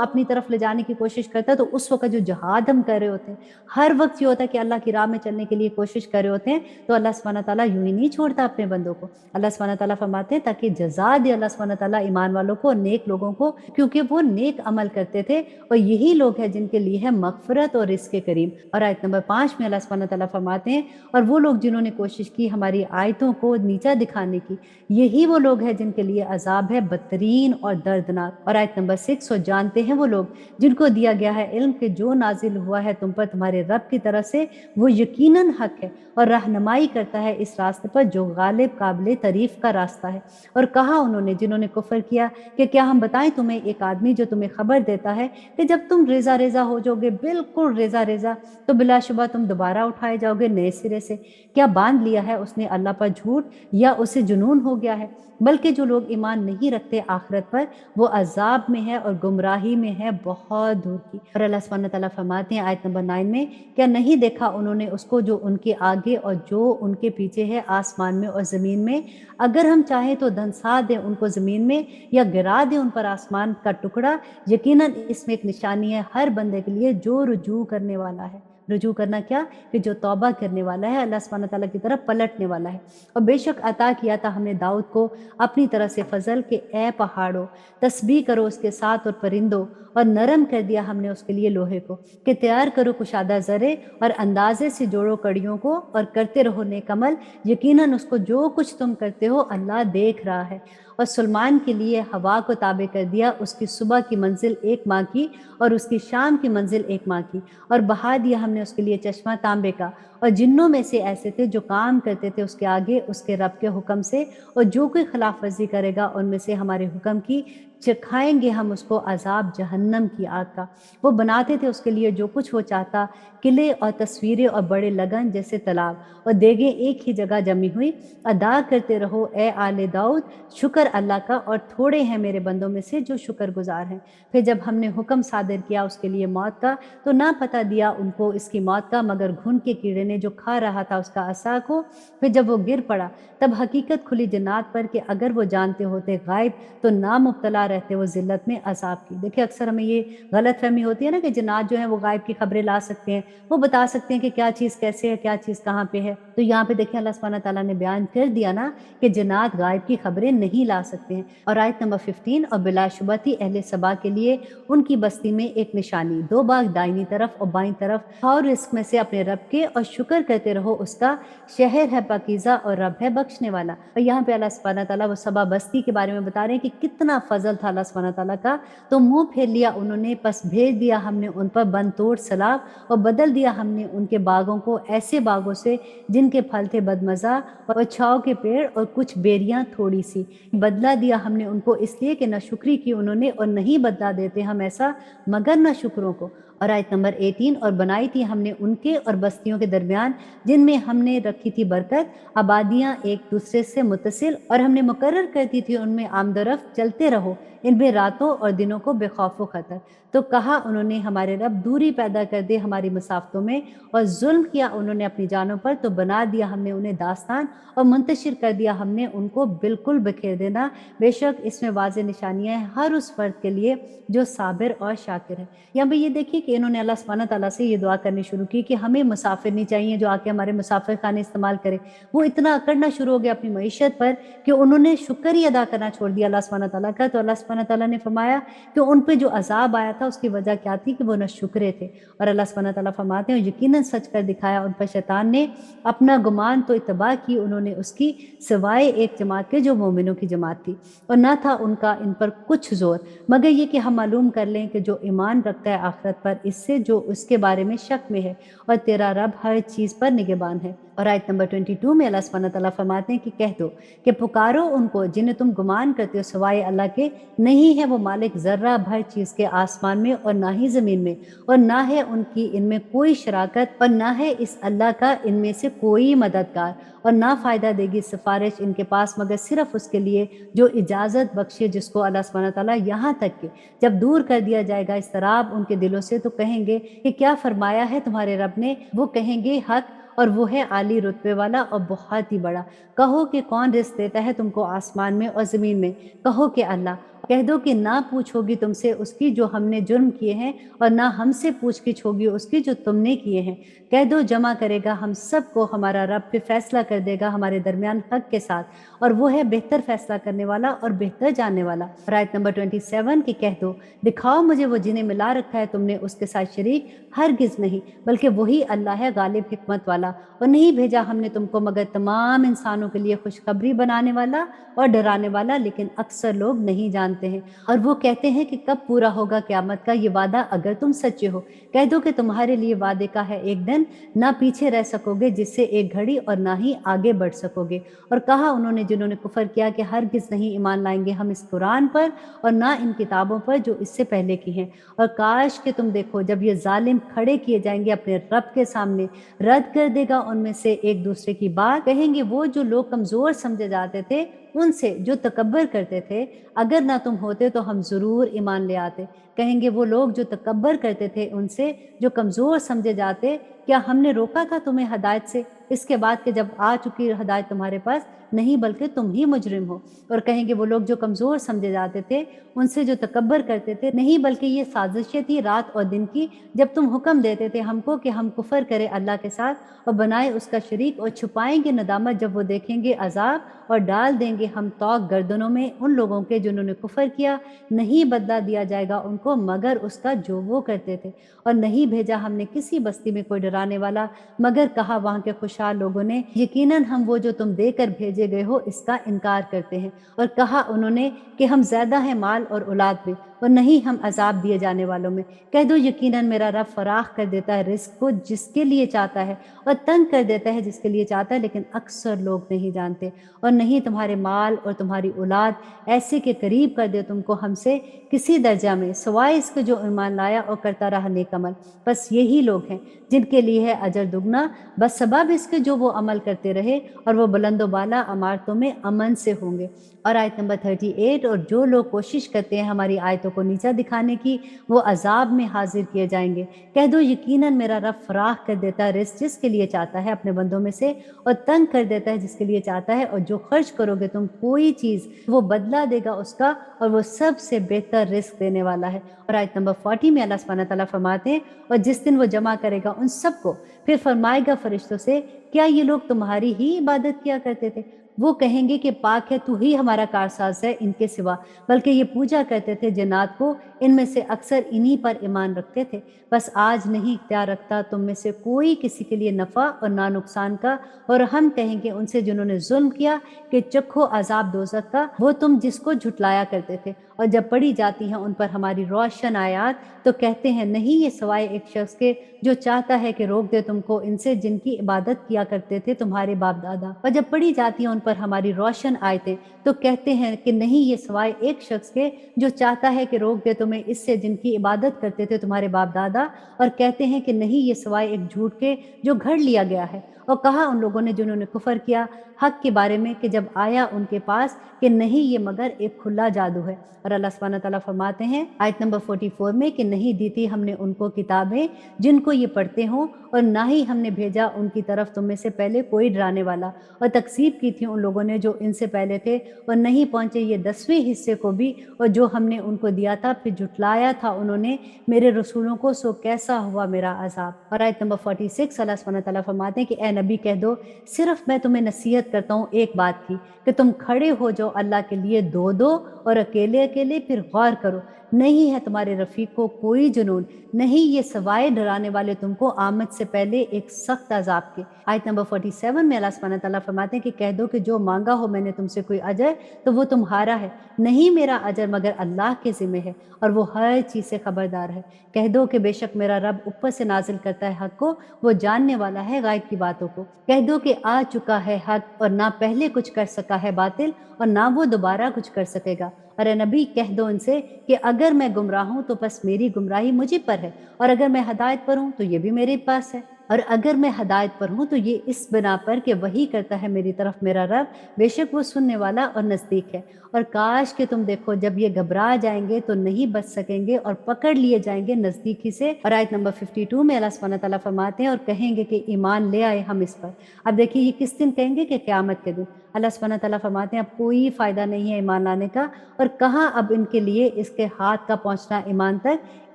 اپنی طرف لے جانے کی کوشش کرتا ہے، تو اس وقت جو جہاد ہم کر رہے ہوتے ہیں، ہر وقت یہ ہوتا ہے کہ اللہ کی راہ میں چلنے کے لیے کوشش کر رہے ہوتے ہیں، تو اللہ سبحانہ تعالیٰ یوں ہی نہیں چھوڑتا اپنے بندوں کو۔ اللہ سبحانہ تعالیٰ فرماتے ہیں تاکہ جزا دے اللہ سبحانہ تعالیٰ ایمان والوں کو، نیک لوگوں کو، کیونکہ وہ نیک عمل کرتے تھے، اور یہی لوگ ہیں جن کے لیے ہے مغفرت اور رزق کریم۔ اور آیت نمبر 5 میں اللہ سبحانہ تعالیٰ فرماتے ہیں اور وہ لوگ جنہوں نے کوشش کی ہماری آیتوں کو نیچا دکھانے کی، یہی وہ لوگ ہیں جن کے لیے عذاب ہے بدترین اور دردناک۔ اور آیت نمبر 6 और जानते हैं वो लोग जिनको दिया गया है इल्म कि जो नाजिल हुआ है तुम पर तुम्हारे रब की तरफ से वो यकीनन हक है और रहनुमाई करता है इस रास्ते पर जो गालिब काबिल तारीफ का रास्ता है। और कहा उन्होंने जिन्होंने कुफर किया कि क्या हम बताएं तुम्हें एक आदमी जो तुम्हें खबर देता है कि जब तुम रेजा रेजा हो जाओगे, बिल्कुल रेजा रेजा, तो बिलाशुबा तुम दोबारा उठाए जाओगे नए सिरे से। क्या बांध लिया है उसने अल्लाह पर झूठ, या उसे जुनून हो गया है? बल्कि जो लोग ईमान नहीं रखते आखिरत पर वो अजाब में है और गुमराही में है बहुत दूर की। और अल्लाह सुब्हानहू व तआला फरमाते हैं आयत नंबर 9 में, क्या नहीं देखा उन्होंने उसको जो उनके आगे और जो उनके पीछे है आसमान में और ज़मीन में? अगर हम चाहें तो धंसा दें उनको ज़मीन में या गिरा दें उन पर आसमान का टुकड़ा। यकीनन इसमें एक निशानी है हर बंदे के लिए जो रुजू करने वाला है। रुजू करना क्या? कि जो तौबा करने वाला है, अल्लाह सुब्हानहू व तआला की तरफ पलटने वाला है। और बेशक अता किया था हमने दाऊद को अपनी तरफ से फजल के ए पहाड़ों तस्बीह करो उसके साथ और परिंदों, और नरम कर दिया हमने उसके लिए लोहे को कि तैयार करो कुशादा जरे और अंदाजे से जोड़ो कड़ियों को और करते रहो नेक अमल। यकीनन उसको जो कुछ तुम करते हो अल्लाह देख रहा है। और सुलेमान के लिए हवा को ताबे कर दिया, उसकी सुबह की मंजिल 1 माह की और उसकी शाम की मंजिल 1 माह की, और बहा दिया हमने उसके लिए चश्मा तांबे का। और जिन्नों में से ऐसे थे जो काम करते थे उसके आगे उसके रब के हुक्म से, और जो कोई खिलाफ वर्जी करेगा उनमें से हमारे हुक्म की चखाएंगे हम उसको अजाब जहन्नम की आग का। वो बनाते थे उसके लिए जो कुछ वो चाहता, किले और तस्वीरें और बड़े लगन जैसे तालाब और देगे एक ही जगह जमी हुई। अदा करते रहो ए आले दाऊद शुक्र अल्लाह का, और थोड़े हैं मेरे बंदों में से जो शुक्रगुजार हैं। फिर जब हमने हुक्म सादिर किया उसके लिए मौत का, तो ना पता दिया उनको इसकी मौत का मगर घुन के कीड़े ने जो खा रहा था उसका असा को। फिर जब वो गिर पड़ा तब हकीकत खुली जन्नात पर कि अगर वो जानते होते गायब तो ना मुब्तला रहते वो जिल्लत में अजाब की। देखिए अक्सर हमें ये गलत फहमी होती है ना कि जन्नात जो है वो गायब की खबरें ला सकते हैं, वो बता सकते हैं कि क्या चीज़ कैसे है, क्या चीज़ कहाँ पे है। तो यहाँ पे देखिए अल्लाह सुब्हानहू व तआला ने बयान कर दिया ना कि जन्नात गायब की खबरें नहीं ला सकते हैं। और आयत नंबर 15, और बिलाशुबा थी अहले सबा के लिए उनकी बस्ती में एक निशानी, 2 बाग दाहिनी तरफ और बाईं तरफ, और रिस्क में से अपने रब के और शुक्र करते रहो उसका। शहर है पाकीज़ा और रब है बख्शने वाला। और यहाँ पे अल्लाह सुब्हानहू व तआला वो सबा बस्ती के बारे में बता रहे हैं कि कितना फजल था अल्लाह सुब्हानहू व तआला का। तो मुंह फेर लिया उन्होंने, बस भेज दिया हमने उन पर बन तोड़ सलाब, और बदल दिया हमने उनके बागों को ऐसे बागों से जिनके फल थे बदमज़ा और छाव के पेड़ और कुछ बेरियां थोड़ी सी। बदला दिया हमने उनको इसलिए कि न शुक्री की उन्होंने, और नहीं बदला देते हम ऐसा मगर न शुक्रों को। और आयत नंबर 18, और बनाई थी हमने उनके और बस्तियों के दरमियान जिनमें हमने रखी थी बरकत आबादियां एक दूसरे से मुतसिल, और हमने मुकर्रर करती थी उनमें आमदरफ चलते रहो इनमें रातों और दिनों को बेखौफ खतर। तो कहा उन्होंने हमारे रब दूरी पैदा कर दे हमारी मुसाफतों में, और जुल्म किया उन्होंने अपनी जानों पर, तो बना दिया हमने उन्हें दास्तान और मुंतशिर कर दिया हमने उनको बिल्कुल बिखेर देना। बेशक इसमें वाज़ेह निशानियां हैं हर उस फर्द के लिए जो साबिर और शाकिर है। यहाँ पे ये देखिए कि इन्होंने अल्लाह सुब्हानहू व तआला से ये दुआ करनी शुरू की कि हमें मुसाफिर नहीं चाहिए जो आके हमारे मुसाफिर खाने इस्तेमाल करे। वो इतना अकड़ना शुरू हो गया अपनी मईशत पर कि उन्होंने शुक्र ही अदा करना छोड़ दिया अल्लाह सुब्हानहू व तआला का। तो अल्लाह सुब्हानहू व तआला ने फरमाया कि उन पे जो अजाब आया था उसकी वजह क्या थी कि वो न शुक्रे थे। और अल्लाह सुब्हानहू व तआला फरमाते हैं यकीनन सच कर दिखाया उन पर शैतान ने अपना गुमान, तो इत्तबा की उन्होंने उसकी सिवाय एक जमात के जो मोमिनों की जमात थी, और न था उनका इन पर कुछ जोर मगर ये कि हम मालूम कर लें कि जो ईमान रखता है आखिरत पर इससे जो उसके बारे में शक में है, और तेरा रब हर चीज़ पर निगहबान है। और आयत नंबर 22 में अल्लाह सुब्हानहू व तआला फरमाते हैं कि कह दो कि पुकारो उनको जिन्हें तुम गुमान करते हो सिवाय अल्लाह के, नहीं है वो मालिक ज़र्रा भर चीज़ के आसमान में और ना ही ज़मीन में, और ना है उनकी इनमें कोई शराकत, और ना है इस अल्लाह का इनमें से कोई मददगार, और ना फ़ायदा देगी सिफारिश इनके पास मगर सिर्फ उसके लिए जो इजाज़त बख्शे जिसको अल्लाह सुब्हानहू व तआला। यहाँ तक कि जब दूर कर दिया जाएगा इस्तराब उनके दिलों से तो कहेंगे कि क्या फरमाया है तुम्हारे रब ने, वो कहेंगे हक, और वो है आली रुतबे वाला और बहुत ही बड़ा। कहो कि कौन रिज़्क़ देता है तुमको आसमान में और ज़मीन में, कहो कि अल्लाह। कह दो कि ना पूछ होगी तुमसे उसकी जो हमने जुर्म किए हैं, और ना हमसे पूछगिछ होगी उसकी जो तुमने किए हैं। कह दो जमा करेगा हम सबको हमारा रब, फिर फैसला कर देगा हमारे दरमियान हक के साथ, और वो है बेहतर फैसला करने वाला और बेहतर जानने वाला। और आयत नंबर 27 की कह दो दिखाओ मुझे वो जिन्हें मिला रखा है तुमने उसके साथ शरीक, हरगिज़ नहीं, बल्कि वही अल्लाह है गालिब हिकमत वाला। और नहीं भेजा हमने तुमको मगर तमाम इंसानों के लिए खुशखबरी बनाने वाला और डराने वाला, लेकिन अक्सर लोग नहीं जानते। جانتے ہیں، اور وہ کہتے ہیں کہ کب پورا ہوگا قیامت کا یہ وعدہ اگر تم سچے ہو۔ کہہ دو کہ تمہارے لیے وعدے کا ہے ایک دن، نہ پیچھے رہ سکو گے جس سے ایک گھڑی اور نہ ہی آگے بڑھ سکو گے۔ اور کہا انہوں نے جنہوں نے کفر کیا کہ ہرگز نہیں ایمان لائیں گے ہم اس قرآن پر اور نہ ان کتابوں پر جو اس سے پہلے کی ہیں، اور کاش کہ تم دیکھو جب یہ ظالم کھڑے کیے جائیں گے اپنے رب کے سامنے، رد کر دے گا ان میں سے ایک دوسرے کی بات، کہیں گے وہ جو لوگ کمزور سمجھے جاتے تھے ان سے جو تکبر کرتے تھے، اگر نہ تم ہوتے تو ہم ضرور ایمان لے آتے۔ کہیں گے وہ لوگ جو تکبر کرتے تھے ان سے جو کمزور سمجھے جاتے، کیا ہم نے روکا تھا تمہیں ہدایت سے، اس کے بعد کہ جب آ چکی ہدایت تمہارے پاس؟ نہیں، بلکہ تم ہی مجرم ہو۔ اور کہیں گے وہ لوگ جو کمزور سمجھے جاتے تھے ان سے جو تکبر کرتے تھے، نہیں بلکہ یہ سازشیں تھی رات اور دن کی، جب تم حکم دیتے تھے ہم کو کہ ہم کفر کرے اللہ کے ساتھ اور بنائے اس کا شریک، اور چھپائیں گے ندامت جب وہ دیکھیں گے عذاب، اور ڈال دیں گے ہم توق گردنوں میں ان لوگوں کے جنہوں نے کفر کیا، نہیں بدلہ دیا جائے گا ان کو مگر اس کا جو وہ کرتے تھے۔ اور نہیں بھیجا ہم نے کسی بستی میں کوئی ڈرانے والا، مگر کہا وہاں کے خوشحال لوگوں نے یقیناً ہم وہ جو تم دے کر بھیجے گئے ہو اس کا انکار کرتے ہیں، اور کہا انہوں نے کہ ہم زیادہ ہیں مال اور اولاد میں، اور نہیں ہم عذاب دیے جانے والوں میں۔ کہہ دو یقیناً میرا رب فراخ کر دیتا ہے رزق کو جس کے لیے چاہتا ہے اور تنگ کر دیتا ہے جس کے لیے چاہتا ہے، لیکن اکثر لوگ نہیں جانتے۔ اور نہیں تمہارے مال اور تمہاری اولاد ایسے کے قریب کر دے تم کو ہم سے کسی درجہ میں، سوائے اس کے جو ایمان لایا اور کرتا رہا نیک عمل، بس یہی لوگ ہیں جن کے لیے ہے اجر دگنا بس سبب اس کے جو وہ عمل کرتے رہے، اور وہ بلند و بالا عمارتوں میں امن سے ہوں گے۔ اور آیت نمبر 38، اور جو لوگ کوشش کرتے ہیں ہماری آیتوں کو نیچا دکھانے کی وہ عذاب میں حاضر کیے جائیں گے۔ کہہ دو یقیناً میرا رب فراخ کر دیتا ہے رزق جس کے لیے چاہتا ہے اپنے بندوں میں سے، اور تنگ کر دیتا ہے جس کے لیے چاہتا ہے، اور جو خرچ کرو گے تم کوئی چیز وہ بدلہ دے گا اس کا، اور وہ سب سے بہتر رزق دینے والا ہے۔ اور آیت نمبر 40 میں اللہ سبحانہ تعالیٰ فرماتے ہیں، اور جس دن وہ جمع کرے گا ان سب کو، پھر فرمائے گا فرشتوں سے کیا یہ لوگ تمہاری ہی عبادت کیا کرتے تھے؟ وہ کہیں گے کہ پاک ہے تو ہی ہمارا کارساز ہے ان کے سوا، بلکہ یہ پوجا کرتے تھے جنات کو، ان میں سے اکثر انہی پر ایمان رکھتے تھے۔ بس آج نہیں اختیار رکھتا تم میں سے کوئی کسی کے لیے نفع اور نہ نقصان کا، اور ہم کہیں گے ان سے جنہوں نے ظلم کیا کہ چکھو عذاب دوزخ کا وہ تم جس کو جھٹلایا کرتے تھے۔ اور جب پڑھی جاتی ہیں ان پر ہماری روشن آیات تو کہتے ہیں نہیں یہ سوائے ایک شخص کے جو چاہتا ہے کہ روک دے تم کو ان سے جن کی عبادت کیا کرتے تھے تمہارے باپ دادا۔ اور جب پڑھی جاتی ہیں ان پر ہماری روشن آیتیں تو کہتے ہیں کہ نہیں یہ سوائے ایک شخص کے جو چاہتا ہے کہ روک دے تمہیں اس سے جن کی عبادت کرتے تھے تمہارے باپ دادا، اور کہتے ہیں کہ نہیں یہ سوائے ایک جھوٹ کے جو گھڑ لیا گیا ہے۔ اور کہا ان لوگوں نے جنہوں نے کفر کیا حق کے بارے میں کہ جب آیا ان کے پاس کہ نہیں یہ مگر ایک کھلا جادو ہے۔ اور اللہ سبحانہ تعالیٰ فرماتے ہیں آیت نمبر 44 میں کہ نہیں دی تھی ہم نے ان کو کتابیں جن کو یہ پڑھتے ہوں، اور نہ ہی ہم نے بھیجا ان کی طرف تم میں سے پہلے کوئی ڈرانے والا، اور تکذیب کی تھی ان لوگوں نے جو ان سے پہلے تھے، اور نہیں پہنچے یہ 10ویں حصے کو بھی اور جو ہم نے ان کو دیا تھا، پھر جھٹلایا تھا انہوں نے میرے رسولوں کو، سو کیسا ہوا میرا عذاب۔ اور آیت نمبر 46 اللہ سبحانہ تعالیٰ فرماتے ہیں کہ اے نبی کہہ دو صرف میں تمہیں نصیحت کرتا ہوں ایک بات کی کہ تم کھڑے ہو جاؤ اللہ کے لیے دو دو اور اکیلے اکیلے، پھر غور کرو نہیں ہے تمہارے رفیق کو کوئی جنون، نہیں یہ سوائے ڈرانے والے تم کو آمد سے پہلے ایک سخت عذاب کے۔ آیت نمبر 47 میں اللہ سبحانہ تعالیٰ فرماتے ہیں کہ کہہ دو کہ جو مانگا ہو میں نے تم سے کوئی اجر تو وہ تمہارا ہے، نہیں میرا اجر مگر اللہ کے ذمہ ہے، اور وہ ہر چیز سے خبردار ہے۔ کہہ دو کہ بے شک میرا رب اوپر سے نازل کرتا ہے حق کو، وہ جاننے والا ہے غائب کی باتوں کو۔ کہہ دو کہ آ چکا ہے حق، اور نہ پہلے کچھ کر سکا ہے باطل، اور نہ وہ دوبارہ کچھ کر سکے گا۔ اور اے نبی کہہ دو ان سے کہ اگر میں گمراہ ہوں تو بس میری گمراہی مجھے پر ہے، اور اگر میں ہدایت پر ہوں تو یہ بھی میرے پاس ہے، اور اگر میں ہدایت پر ہوں تو یہ اس بنا پر کہ وہی کرتا ہے میری طرف میرا رب، بے شک وہ سننے والا اور نزدیک ہے۔ اور کاش کہ تم دیکھو جب یہ گھبرا جائیں گے تو نہیں بچ سکیں گے اور پکڑ لیے جائیں گے نزدیکی سے۔ اور آیت نمبر 52 میں اللہ سبحانہ تعالیٰ فرماتے ہیں اور کہیں گے کہ ایمان لے آئے ہم اس پر۔ اب دیکھیے یہ کس دن کہیں گے کہ قیامت کے دن۔ اللہ سبحانہ تعالیٰ فرماتے ہیں اب کوئی فائدہ نہیں ہے ایمان لانے کا، اور کہاں اب ان کے لیے اس کے ہاتھ کا پہنچنا ایمان تک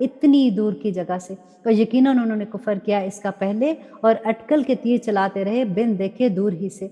اتنی دور کی جگہ سے، اور یقیناً انہوں نے کفر کیا اس کا پہلے اور اٹکل کے تیر چلاتے رہے بن دیکھے دور ہی سے۔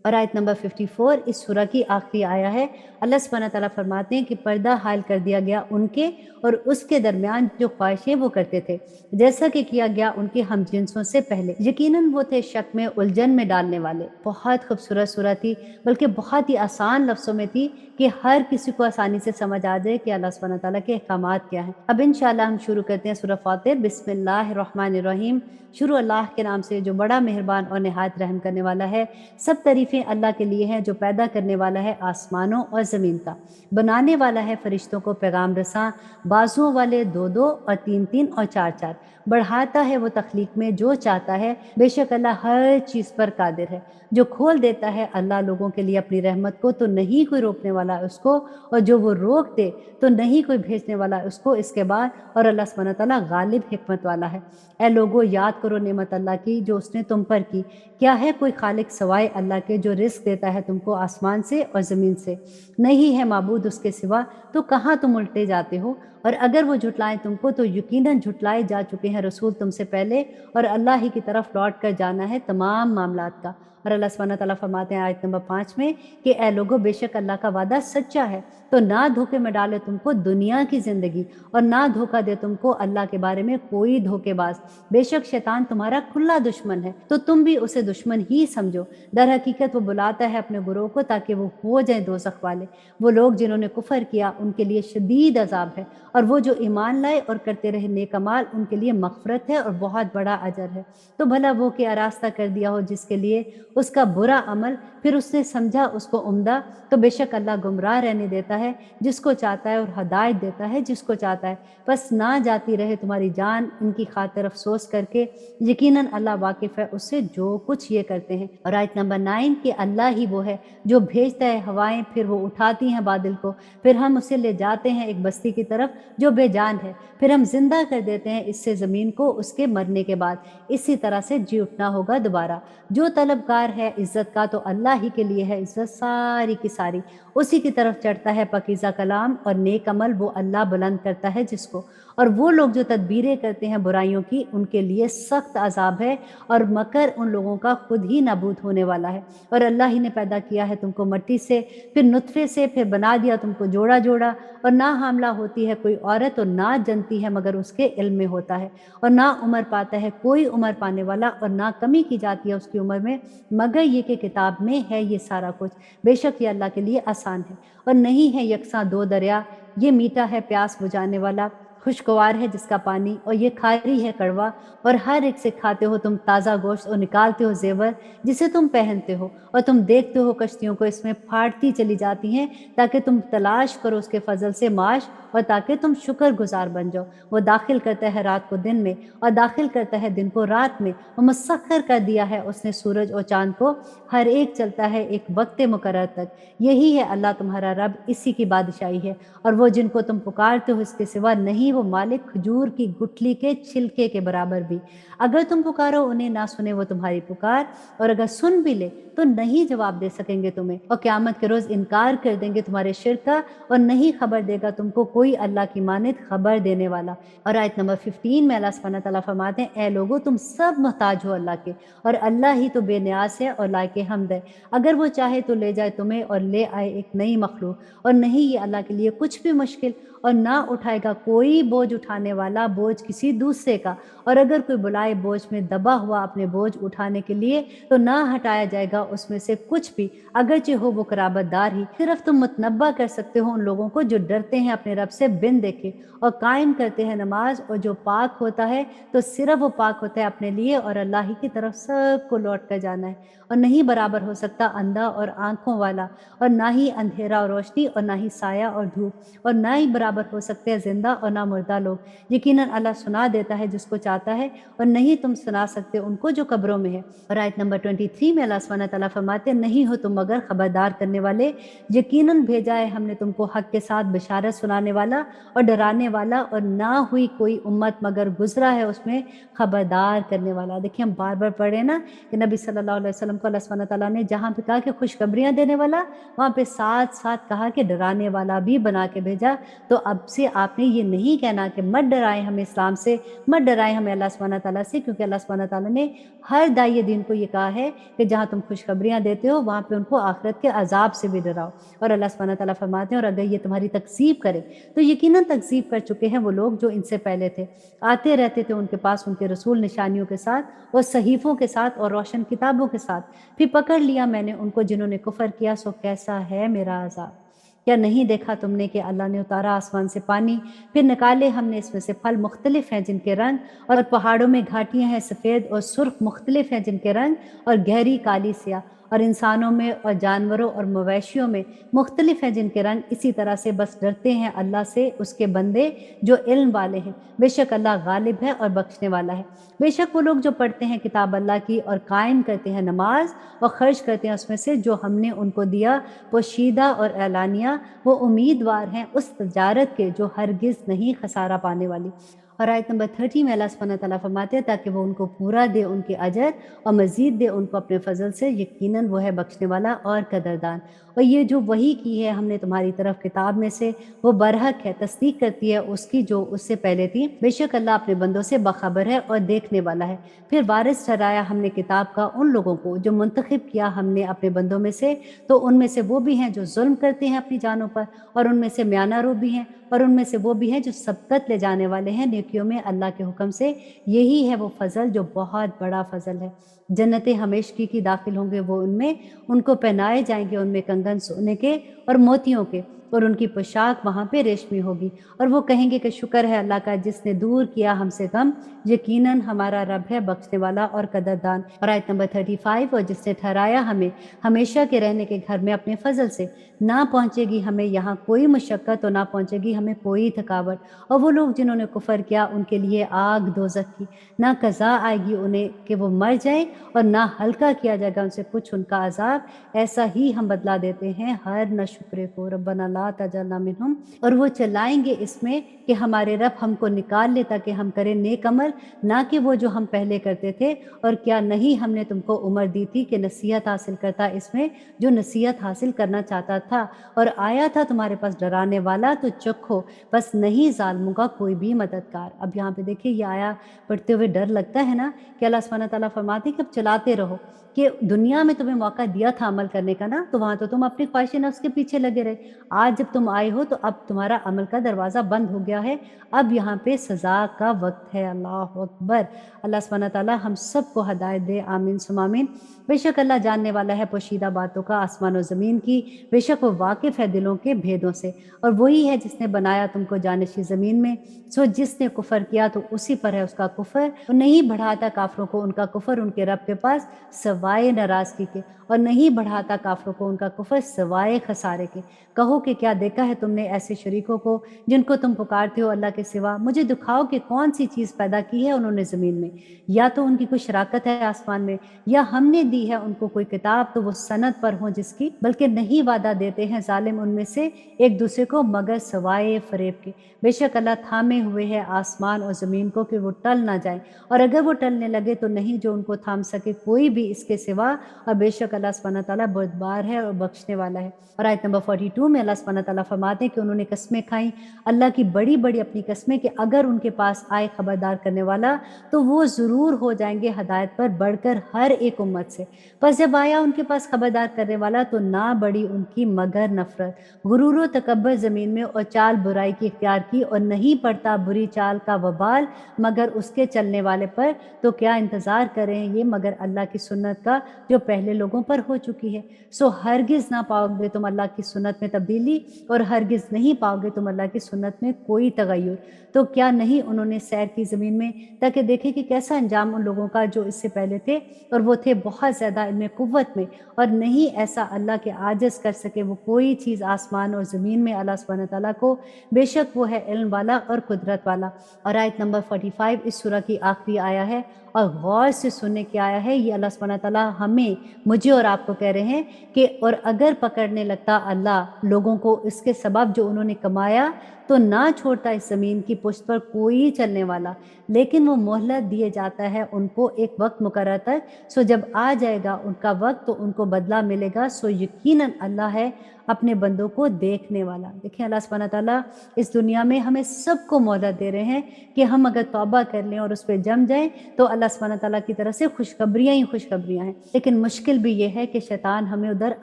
اور آیت نمبر 54 اس سورہ کی آخری آیا ہے۔ اللہ سبحانہ تعالیٰ فرماتے ہیں کہ پردہ حائل کر دیا گیا ان کے اور اس کے درمیان جو خواہشیں وہ کرتے تھے، جیسا کہ کیا گیا ان کے ہم جنسوں سے پہلے، یقیناً وہ تھے شک میں الجھن میں ڈالنے والے۔ بہت خوبصورت سورہ تھی، بلکہ بہت ہی آسان لفظوں میں تھی کہ ہر کسی کو آسانی سے سمجھ آ جائے کہ اللہ سبحانہ تعالیٰ کے احکامات کیا ہیں۔ اب انشاءاللہ ہم شروع کرتے ہیں سورہ فاتر۔ بسم اللہ الرحمن الرحیم۔ شروع اللہ کے نام سے جو بڑا مہربان اور نہایت رحم کرنے والا ہے۔ سب تعریفیں اللہ کے لیے ہیں جو پیدا کرنے والا ہے آسمانوں اور زمین کا، بنانے والا ہے فرشتوں کو پیغام رساں، بازوؤں والے 2 اور 3 اور 4، بڑھاتا ہے وہ تخلیق میں جو چاہتا ہے، بے شک اللہ ہر چیز پر قادر ہے۔ جو کھول دیتا ہے اللہ لوگوں کے لیے اپنی رحمت کو تو نہیں کوئی روکنے والا اس کو، اور جو وہ روک دے تو نہیں کوئی بھیجنے والا اس کو اس کے بعد، اور اللہ سبحانہ تعالیٰ غالب حکمت والا ہے۔ اے لوگو یاد کرو نعمت اللہ کی جو اس نے تم پر کی، کیا ہے کوئی خالق سوائے اللہ کے جو رزق دیتا ہے تم کو آسمان سے اور زمین سے؟ نہیں ہے معبود اس کے سوا، تو کہاں تم الٹے جاتے ہو؟ اور اگر وہ جھٹلائیں تم کو تو یقیناً جھٹلائے جا چکے ہیں رسول تم سے پہلے، اور اللہ ہی کی طرف لوٹ کر جانا ہے تمام معاملات کا۔ اور اللہ سبحانہ تعالیٰ فرماتے ہیں آیت نمبر 5 میں کہ اے لوگو بے شک اللہ کا وعدہ سچا ہے، تو نہ دھوکے میں ڈالے تم کو دنیا کی زندگی، اور نہ دھوکہ دے تم کو اللہ کے بارے میں کوئی دھوکے باز۔ بے شک شیطان تمہارا کھلا دشمن ہے، تو تم بھی اسے دشمن ہی سمجھو۔ در حقیقت وہ بلاتا ہے اپنے گروہ کو تاکہ وہ ہو جائیں دوزخ والے۔ وہ لوگ جنہوں نے کفر کیا ان کے لیے شدید عذاب ہے، اور وہ جو ایمان لائے اور کرتے رہے نیک اعمال ان کے لیے مغفرت ہے اور بہت بڑا اجر ہے۔ تو بھلا وہ کہ آراستہ کر دیا ہو جس کے لیے اس کا برا عمل، پھر اس نے سمجھا اس کو عمدہ، تو بے شک اللہ گمراہ رہنے دیتا ہے جس کو چاہتا ہے اور ہدایت دیتا ہے جس کو چاہتا ہے۔ بس نہ جاتی رہے تمہاری جان ان کی خاطر افسوس کر کے، یقیناً اللہ واقف ہے اس سے جو کچھ یہ کرتے ہیں۔ اور آیت نمبر 9 کہ اللہ ہی وہ ہے جو بھیجتا ہے ہوائیں، پھر وہ اٹھاتی ہیں بادل کو، پھر ہم اسے لے جاتے ہیں ایک بستی کی طرف جو بے جان ہے، پھر ہم زندہ کر دیتے ہیں اس سے زمین کو اس کے مرنے کے بعد، اسی طرح سے جی اٹھنا ہوگا دوبارہ۔ جو طلبگار ہے عزت کا تو اللہ ہی کے لیے ہے عزت ساری کی ساری، اسی کی طرف چڑھتا ہے پاکیزہ کلام اور نیک عمل وہ اللہ بلند کرتا ہے جس کو۔ اور وہ لوگ جو تدبیریں کرتے ہیں برائیوں کی ان کے لیے سخت عذاب ہے، اور مکر ان لوگوں کا خود ہی نابود ہونے والا ہے۔ اور اللہ ہی نے پیدا کیا ہے تم کو مٹی سے، پھر نطفے سے، پھر بنا دیا تم کو جوڑا جوڑا، اور نہ حاملہ ہوتی ہے کوئی عورت اور نہ جنتی ہے مگر اس کے علم میں ہوتا ہے، اور نہ عمر پاتا ہے کوئی عمر پانے والا، اور نہ کمی کی جاتی ہے اس کی عمر میں مگر یہ کہ کتاب میں ہے یہ سارا کچھ۔ بے شک یہ اللہ کے لیے آسان ہے۔ اور نہیں ہے یکساں 2 دریا، یہ میٹھا ہے پیاس بجھانے والا، خوشگوار ہے جس کا پانی، اور یہ کھاری ہے کڑوا، اور ہر ایک سے کھاتے ہو تم تازہ گوشت اور نکالتے ہو زیور جسے تم پہنتے ہو، اور تم دیکھتے ہو کشتیوں کو اس میں پھاٹتی چلی جاتی ہیں تاکہ تم تلاش کرو اس کے فضل سے معاش، اور تاکہ تم شکر گزار بن جاؤ۔ وہ داخل کرتا ہے رات کو دن میں اور داخل کرتا ہے دن کو رات میں، وہ مسخر کر دیا ہے اس نے سورج اور چاند کو، ہر ایک چلتا ہے ایک وقت مقرر تک۔ یہی ہے اللہ تمہارا رب، اسی کی بادشاہی ہے۔ اور وہ جن کو تم پکارتے ہو اس کے سوا نہیں وہ مالک کھجور کی گٹھلی کے چھلکے کے برابر بھی۔ اگر تم پکارو انہیں نہ سنے وہ تمہاری پکار، اور اگر سن بھی لے تو نہیں جواب دے سکیں گے تمہیں، اور قیامت کے روز انکار کر دیں گے تمہارے شرک کا، اور نہیں خبر دے گا تم کو کوئی اللہ کی مانند خبر دینے والا۔ اور آیت نمبر 15 میں اللہ سبحانہ تعالیٰ فرماتے ہیں اے لوگو تم سب محتاج ہو اللہ کے، اور اللہ ہی تو بے نیاز ہے اور لائق حمد ہے۔ اگر وہ چاہے تو لے جائے تمہیں اور لے آئے ایک نئی مخلوق، اور نہیں یہ اللہ کے لیے کچھ بھی مشکل، اور نہ اٹھائے گا کوئی بوجھ اٹھانے والا بوجھ کسی دوسرے کا، اور اگر کوئی بلائے بوجھ میں دبا ہوا اپنے بوجھ اٹھانے کے لیے تو نہ ہٹایا جائے گا اس میں سے کچھ بھی، اگرچہ ہو وہ قرابت دار ہی۔ صرف تم متنبہ کر سکتے ہو ان لوگوں کو جو ڈرتے ہیں اپنے رب سے بن دیکھے اور قائم کرتے ہیں نماز، اور جو پاک ہوتا ہے تو صرف وہ پاک ہوتا ہے اپنے لیے، اور اللہ ہی کی طرف سب کو لوٹ کر جانا ہے۔ اور نہیں برابر ہو سکتا اندھا اور آنکھوں والا، اور نہ ہی اندھیرا اور روشنی، اور نہ ہی سایہ اور دھوپ، اور نہ ہی برابر ہو سکتے ہیں زندہ اور نہ مردہ لوگ۔ یقیناً اللہ سنا دیتا ہے جس کو چاہتا ہے، اور نہیں تم سنا سکتے ان کو جو قبروں میں ہے۔ اور آیت نمبر 23 میں اللہ سبحانہ تعالیٰ فرماتے ہیں نہیں ہو تم مگر خبردار کرنے والے، یقیناً بھیجا ہے ہم نے تم کو حق کے ساتھ بشارت سنانے والا اور ڈرانے والا، اور نہ ہوئی کوئی امت مگر گزرا ہے اس میں خبردار کرنے والا۔ دیکھیں ہم بار بار پڑھ رہے ہیں نا کہ نبی صلی اللہ علیہ وسلم کو اللہ سبحانہ تعالیٰ نے جہاں پہ کہا کہ خوشخبریاں دینے والا، وہاں پہ ساتھ ساتھ کہا کہ ڈرانے والا بھی بنا کے بھیجا۔ تو اب سے آپ نے یہ نہیں کہنا کہ مت ڈرائیں ہمیں اسلام سے، مت ڈرائیں ہمیں اللہ سبحانہ تعالیٰ سے، کیونکہ اللہ سبحانہ تعالیٰ نے ہر داعی دین کو یہ کہا ہے کہ جہاں تم خوشخبریاں دیتے ہو وہاں پہ ان کو آخرت کے عذاب سے بھی ڈراؤ۔ اور اللہ سبحانہ تعالیٰ فرماتے ہیں اور اگر یہ تمہاری تکذیب کرے تو یقیناً تکذیب کر چکے ہیں وہ لوگ جو ان سے پہلے تھے، آتے رہتے تھے ان کے پاس ان کے رسول نشانیوں کے ساتھ اور صحیفوں کے ساتھ اور روشن کتابوں کے ساتھ، پھر پکڑ لیا میں نے ان کو جنہوں نے کفر کیا، سو کیسا ہے میرا عذاب۔ क्या नहीं देखा तुमने कि अल्लाह ने उतारा आसमान से पानी, फिर निकाले हमने इसमें से फल मुख्तलिफ हैं जिनके रंग, और पहाड़ों में घाटियां हैं सफ़ेद और सुर्ख मुख्तलिफ हैं जिनके रंग, और गहरी काली स्याह, और इंसानों में और जानवरों और मवेशियों में मुख्तलिफ हैं जिनके रंग। इसी तरह से बस डरते हैं अल्लाह से उसके बंदे जो इल्म वाले हैं। बेशक अल्लाह गालिब है और बख्शने वाला है। बेशक वो लोग जो पढ़ते हैं किताब अल्लाह की और कायम करते हैं नमाज और खर्च करते हैं उसमें से जो हमने उनको दिया पोशीदा और एलानिया, वो उम्मीदवार हैं उस तजारत के जो हरगिज़ नहीं खसारा पाने वाली। और आयत नंबर 30 में अल्लाह सुब्हानहू व तआला फरमाते हैं ताकि वो उनको पूरा दे उनके अजर और मज़ीद दे उनको अपने फ़ज़ल से, यकीनन वो है बख्शने वाला और कदरदान। और ये जो वही की है हमने तुम्हारी तरफ किताब में से, वो बरहक है, तस्दीक करती है उसकी जो उससे पहले थी। बेशक अल्लाह अपने बंदों से बाखबर है और देखने वाला है। फिर वारिस ठहराया हमने किताब का उन लोगों को जो मुंतखब किया हमने अपने बंदों में से, तो उनमें से वो भी हैं जो जुल्म करते हैं अपनी जानों पर, और उनमें से म्याना रो भी हैं, और उनमें से वो भी हैं जो सबकत ले जाने वाले हैं नेकियों में अल्लाह के हुक्म से। यही है वो फजल जो बहुत बड़ा फजल है। जन्नतें हमेशगी की दाखिल होंगे वो उनमें, उनको पहनाए जाएंगे उनमें कंगन सोने के और मोतियों के, और उनकी पोशाक वहाँ पे रेशमी होगी। और वो कहेंगे कि शुक्र है अल्लाह का जिसने दूर किया हमसे गम, यकीनन हमारा रब है बख्शने वाला और कदरदान। और आयत नंबर 35, और जिसने ठहराया हमें हमेशा के रहने के घर में अपने फजल से, ना पहुँचेगी हमें यहाँ कोई मुशक्क़त और ना पहुँचेगी हमें कोई थकावट। और वो लोग जिन्होंने कुफर किया उनके लिए आग दोज़ख की, ना कज़ा आएगी उन्हें कि वो मर जाएं, और ना हल्का किया जाएगा उनसे कुछ उनका अजाब। ऐसा ही हम बदला देते हैं हर न शुक्रे को। रब्बना ला तजल्ना मिनहुम। और वो चलाएंगे इसमें कि हमारे रब हमको निकाल ले ताकि हम करें नेक अमल, ना कि वो जो हम पहले करते थे। और क्या नहीं हमने तुमको उम्र दी थी कि नसीहत हासिल करता इसमें जो नसीहत हासिल करना चाहता था, और आया था तुम्हारे पास डराने वाला, तो चखो बस नहीं जालिमों का कोई भी मददगार। अब यहाँ पे देखिए ये आया पढ़ते हुए डर लगता है ना कि अल्लाह सुब्हानहू व तआला फरमाते हैं कि अब चलाते रहो, कि दुनिया में तुम्हें मौका दिया था अमल करने का ना, तो वहाँ तो तुम अपनी ख्वाहिश नफ्स के पीछे लगे रहे। आज जब तुम आए हो तो अब तुम्हारा अमल का दरवाज़ा बंद हो गया है, अब यहाँ पे सज़ा का वक्त है। अल्लाह अकबर। अल्लाह सुब्हानहू व तआला हम सबको हदायत दे, आमीन सुम्मा आमीन। बेशक अल्लाह जानने वाला है पोशीदा बातों का आसमान और ज़मीन की, बेशक वो वाकिफ़ है दिलों के भेदों से। और वही है जिसने बनाया तुमको जानशी ज़मीन में, सो जिसने कुफर किया तो उसी पर है उसका कुफर, और नहीं बढ़ाता काफरों को उनका कुफर उनके रब के पास सवाए नाराज़गी के, और नहीं बढ़ाता काफरों को उनका कुफर सवाए खसारे के। कहो कि क्या देखा है तुमने ऐसे शरीकों को जिनको तुम पुकारते हो अल्लाह के सिवा, मुझे दिखाओ कि कौन सी चीज़ पैदा की है उन्होंने ज़मीन में, या तो उनकी कोई शराकत है आसमान में, या हमने दी है उनको कोई किताब तो वो सनद पर हो जिसकी, बल्कि नहीं वादा देते हैं जालिम उनमें से एक दूसरे को मगर सवाए फरेब के। बेशक अल्लाह थामे हुए है आसमान और ज़मीन को कि वो टल ना जाए, और अगर वो टलने लगे तो नहीं जो उनको थाम सके कोई भी इसके सिवा। और बेशक अल्लाह सुब्हानहू व तआला बुर्दबार है और बख्शने वाला है। और आयत नंबर 42 में अल्लाह सुब्हानहू व तआला फरमाते हैं कि उन्होंने कस्में खाई अल्लाह की बड़ी बड़ी अपनी कस्में, कि अगर उनके पास आए खबरदार करने वाला तो वो ज़रूर हो जाएंगे हदायत पर बढ़कर हर एक उम्मत से। बस जब आया उनके पास खबरदार करने वाला तो ना बढ़ी उनकी मगर नफरत, गुरूर व तकब्बर ज़मीन में और चाल बुराई की इख्तियार की, और नहीं पड़ता बुरी चाल का वबाल मगर उसके चलने वाले पर। तो क्या इंतज़ार करें ये मगर अल्लाह की सुन्नत का जो पहले लोगों पर हो चुकी है। सो हरगिज़ ना पाओगे तुम अल्लाह की सुन्नत में तब्दीली, और हरगिज़ नहीं पाओगे तुम अल्लाह की सुन्नत में कोई तगय्युर। तो क्या नहीं उन्होंने सैर की ज़मीन में ताकि देखें कि कैसा अंजाम उन लोगों का जो इससे पहले थे, और वो थे बहुत ज़्यादा इनमें कुव्वत में, और नहीं ऐसा अल्लाह के आजिज़ कर सके वो कोई चीज़ आसमान और ज़मीन में अल्लाह सुब्हानहू व तआला को, बेशक वो है इल्म वाला और कुदरत वाला। और आयत नंबर 45 इस सूरह की आखिरी आया है, और गौर से सुनने की आया है। ये अल्लाह सुब्हानहू व तआला हमें, मुझे और आपको कह रहे हैं कि और अगर पकड़ने लगता अल्लाह लोगों को इसके सबब जो उन्होंने कमाया, तो ना छोड़ता इस ज़मीन की पुष्ट पर कोई चलने वाला, लेकिन वो मोहलत दिए जाता है उनको एक वक्त मुकर्रर तक। सो जब आ जाएगा उनका वक्त तो उनको बदला मिलेगा। सो यकीनन अल्लाह है अपने बंदों को देखने वाला। देखिए अल्लाह सुब्हानहू व तआला इस दुनिया में हमें सबको मोहलत दे रहे हैं कि हम अगर तौबा कर लें और उस पर जम जाएं तो अल्लाह सुब्हानहू व तआला की तरफ से खुशखबरियाँ ही खुशखबरियाँ हैं। लेकिन मुश्किल भी ये है कि शैतान हमें उधर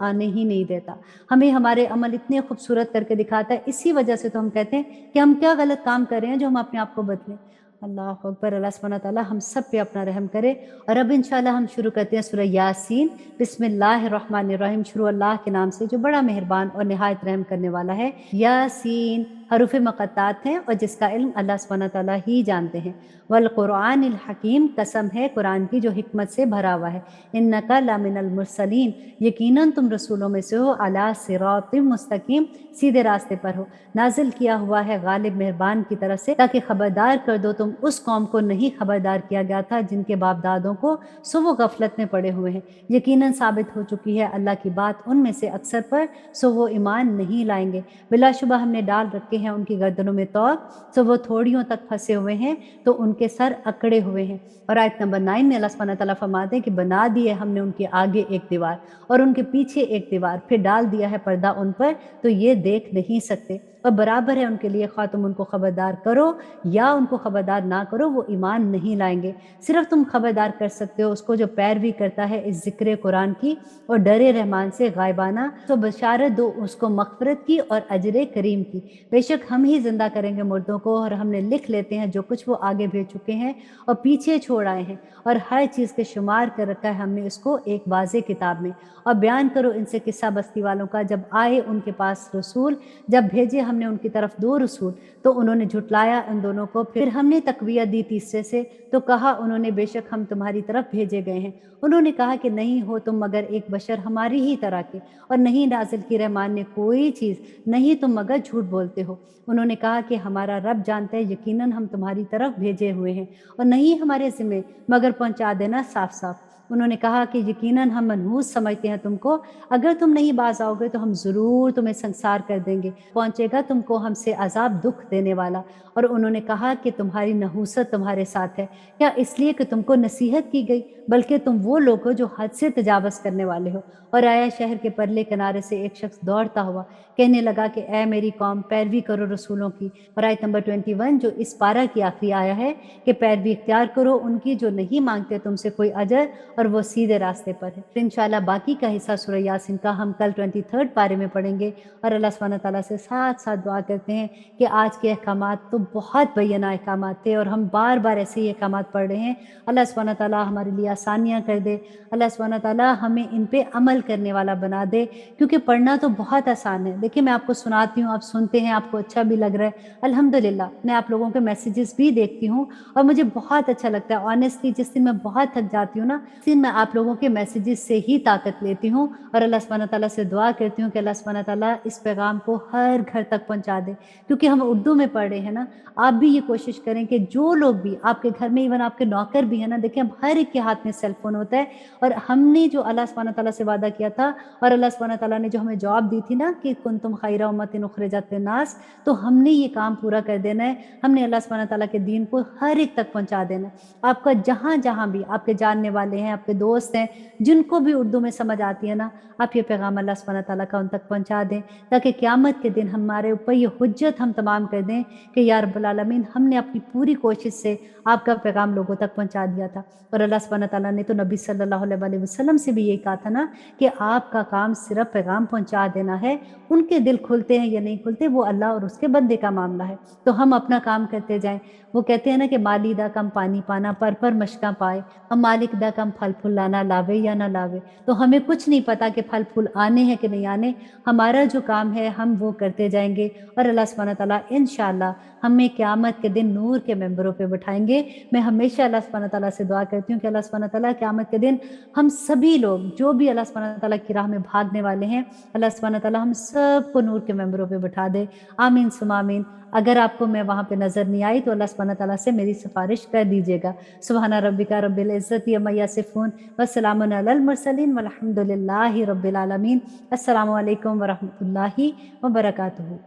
आने ही नहीं देता, हमें हमारे अमल इतने खूबसूरत करके दिखाता है। इसी वजह से तो हम कहते हैं कि हम क्या गलत काम कर रहे हैं जो हम अपने आप को बदलें। अल्लाह अकबर। अल्लाह सुब्हानहू व तआला हम सब पे अपना रहम करे। और अब इंशाल्लाह हम शुरू करते हैं सूरह यासीन। बिस्मिल्लाहिर्रहमानिर्रहीम। शुरू अल्लाह के नाम से जो बड़ा मेहरबान और निहायत रहम करने वाला है। यासीन हरूफ मुक़त्तात हैं और जिसका इल्म अल्लाह सुब्हानहू व तआला ही जानते हैं। वल कुरआनिल हकीम, कसम है कुरान की जो हिकमत से भरा हुआ है। इन्नका लमिनल मुरसलीन, यकीनन तुम रसूलों में से हो। अला सिरातिम मुस्तकीम, सीधे रास्ते पर हो। नाजिल किया हुआ है गालिब मेहरबान की तरफ से, ताकि खबरदार कर दो तुम उस कौम को नहीं खबरदार किया गया था जिनके बाप दादों को सो वो गफलत में पड़े हुए हैं। यकीनन साबित हो चुकी है अल्लाह की बात उनमें से अक्सर पर, सो वो ईमान नहीं लाएंगे। बिलाशुबा हमने डाल रखे हैं उनकी गर्दनों में तौक, सो वो थोड़ियों तक फंसे हुए हैं तो उनके सर अकड़े हुए हैं। और आयत नंबर 9 में अल्लाह सुब्हानहू व तआला फरमाते हैं कि बना दिए हमने उनके आगे एक दीवार और उनके पीछे एक दीवार, फिर डाल दिया है पर्दा उन पर तो ये देख नहीं सकते। और बराबर है उनके लिए ख्वाह तुम उनको खबरदार करो या उनको खबरदार ना करो, वो ईमान नहीं लाएंगे। सिर्फ तुम खबरदार कर सकते हो उसको जो पैरवी करता है इस जिक्र कुरान की और डरे रहमान से गायबाना, तो बशारत दो उसको मग़फ़िरत की और अजर करीम की। बेशक हम ही जिंदा करेंगे मुर्दों को और हमने लिख लेते हैं जो कुछ वो आगे भेज चुके हैं और पीछे छोड़ आए हैं, और हर चीज़ के शुमार कर रखा है हमने इसको एक वाज़े किताब में। और बयान करो इनसे किस्सा बस्ती वालों का, जब आए उनके पास रसूल, जब भेजे हमने उनकी तरफ 2 रसूल तो उन्होंने झुटलाया उन दोनों को। फिर हमने तकवियत दी तीसरे से, तो कहा उन्होंने बेशक हम तुम्हारी तरफ भेजे गए हैं। उन्होंने कहा कि नहीं हो तुम मगर एक बशर हमारी ही तरह के, और नहीं नाजिल की रहमान ने कोई चीज़, नहीं तुम मगर झूठ बोलते हो। उन्होंने कहा कि हमारा रब जानता है यकीनन हम तुम्हारी तरफ भेजे हुए हैं, और नहीं हमारे ज़िम्मे मगर पहुंचा देना साफ साफ। उन्होंने कहा कि यकीनन हम मनहूस समझते हैं तुमको, अगर तुम नहीं बाज आओगे तो हम ज़रूर तुम्हें संसार कर देंगे, पहुंचेगा तुमको हमसे अजाब दुख देने वाला। और उन्होंने कहा कि तुम्हारी नहूसत तुम्हारे साथ है, क्या इसलिए कि तुमको नसीहत की गई, बल्कि तुम वो लोग हो जो हद से तजावज़ करने वाले हो। और आया शहर के परले किनारे से एक शख्स दौड़ता हुआ, कहने लगा कि ए मेरी कौम, पैरवी करो रसूलों की। और आयत नंबर 21 जो इस पारा की आखिरी आया है कि पैरवी इख्तियार करो उनकी जो नहीं मांगते तुमसे कोई अजर और वो सीधे रास्ते पर है। इंशाल्लाह बाकी का हिस्सा सूरह यासीन का हम कल 23 पारे में पढ़ेंगे। और अल्लाह सुब्हानहू व तआला से साथ साथ दुआ करते हैं कि आज के अहकामात तो बहुत बैयना अहकामात थे और हम बार बार ऐसे ही अहकामात पढ़ रहे हैं। अल्लाह सुब्हानहू व तआला हमारे लिए आसानियाँ कर दे। अल्लाह सुब्हानहू व तआला हमें इन पे अमल करने वाला बना दे, क्योंकि पढ़ना तो बहुत आसान है। देखिए मैं आपको सुनाती हूँ, आप सुनते हैं, आपको अच्छा भी लग रहा है, अल्हम्दुलिल्लाह। मैं आप लोगों के मैसेजेस भी देखती हूँ और मुझे बहुत अच्छा लगता है। ऑनेस्टली जिस दिन मैं बहुत थक जाती हूँ ना, उस दिन मैं आप लोगों के मैसेजेस से ही ताकत लेती हूँ। और अल्लाह सुब्हानहू व तआला से दुआ करती हूँ कि अल्लाह सुब्हानहू व तआला इस पैगाम को हर घर तक पहुँचा दे, क्योंकि हम उर्दू में पढ़ रहे हैं ना। आप भी ये कोशिश करें कि जो लोग भी आपके घर में, इवन आपके नौकर भी है ना, देखिए अब हर एक के हाथ में सेल फोन होता है, और हमने जो अल्लाह सुब्हानहू व तआला से वादा किया था और अल्लाह सुब्हानहू व तआला ने जो हमें जवाब दी थी ना कि कुंतुम खैरा उम्मतिन उखरिजत लिन्नास, तो हमने ये काम पूरा कर देना है। हमने अल्लाह सुब्हानहू व तआला के दीन को हर एक तक पहुँचा देना है। आपका जहाँ जहाँ भी आपके जानने वाले हैं, आपके दोस्त हैं, जिनको भी उर्दू में समझ आती है ना, आप ये पैगाम अल्लाह सुब्हानहू व तआला का उन तक पहुँचा दें, ताकि क़यामत के दिन हमारे ऊपर ये हुज्जत हम तमाम कर दें कि या रब्बुल आलमीन, हमने अपनी पूरी कोशिश से आपका पैगाम लोगों तक पहुँचा दिया था। और अल्लाह सुब्हानहू व तआला ने तो नबी सल्लल्लाहु अलैहि वसल्लम से भी यही कहा था ना कि आपका काम सिर्फ पैगाम पहुँचा देना है। उनके दिल खुलते हैं या नहीं खुलते वो अल्लाह और उसके बंदे का मामला है, तो हम अपना काम करते जाएं। वो कहते हैं ना कि माली दा कम पानी पाना, पर मशका पाए, हम मालिक दा कम फल फूल लाना, लावे या ना लावे। तो हमें कुछ नहीं पता कि फल फूल आने हैं कि नहीं आने, हमारा जो काम है हम वो करते जाएंगे। और अल्लाह सुब्हानहू व तआला इंशाअल्लाह हमें क़यामत के दिन नूर के मेंबरों पे बिठाएंगे। मैं हमेशा अल्लाह सुब्हानहू व तआला से दुआ करती हूँ कि अल्लाह सुब्हानहू व तआला क़यामत के दिन हम सभी लोग जो भी अल्लाह सुब्हानहू व तआला की राह में भागने वाले हैं, अल्लाह सुब्हानहू व तआला हम सबको नूर के मेंबरों पे बिठा दे। आमीन सुम्मा आमीन। अगर आपको मैं वहाँ पे नज़र नहीं आई तो अल्लाह सुब्हानहू व तआला से मेरी सिफारिश कर दीजिएगा। सुब्हाना रब्बिका रब्बिल इज़्ज़ति अम्मा यसिफ़ून व सलामुन अलल मुरसलीन वल्हम्दुलिल्लाहि रब्बिल आलमीन। अस्सलामु अलैकुम व रहमतुल्लाहि व बरकातुहू।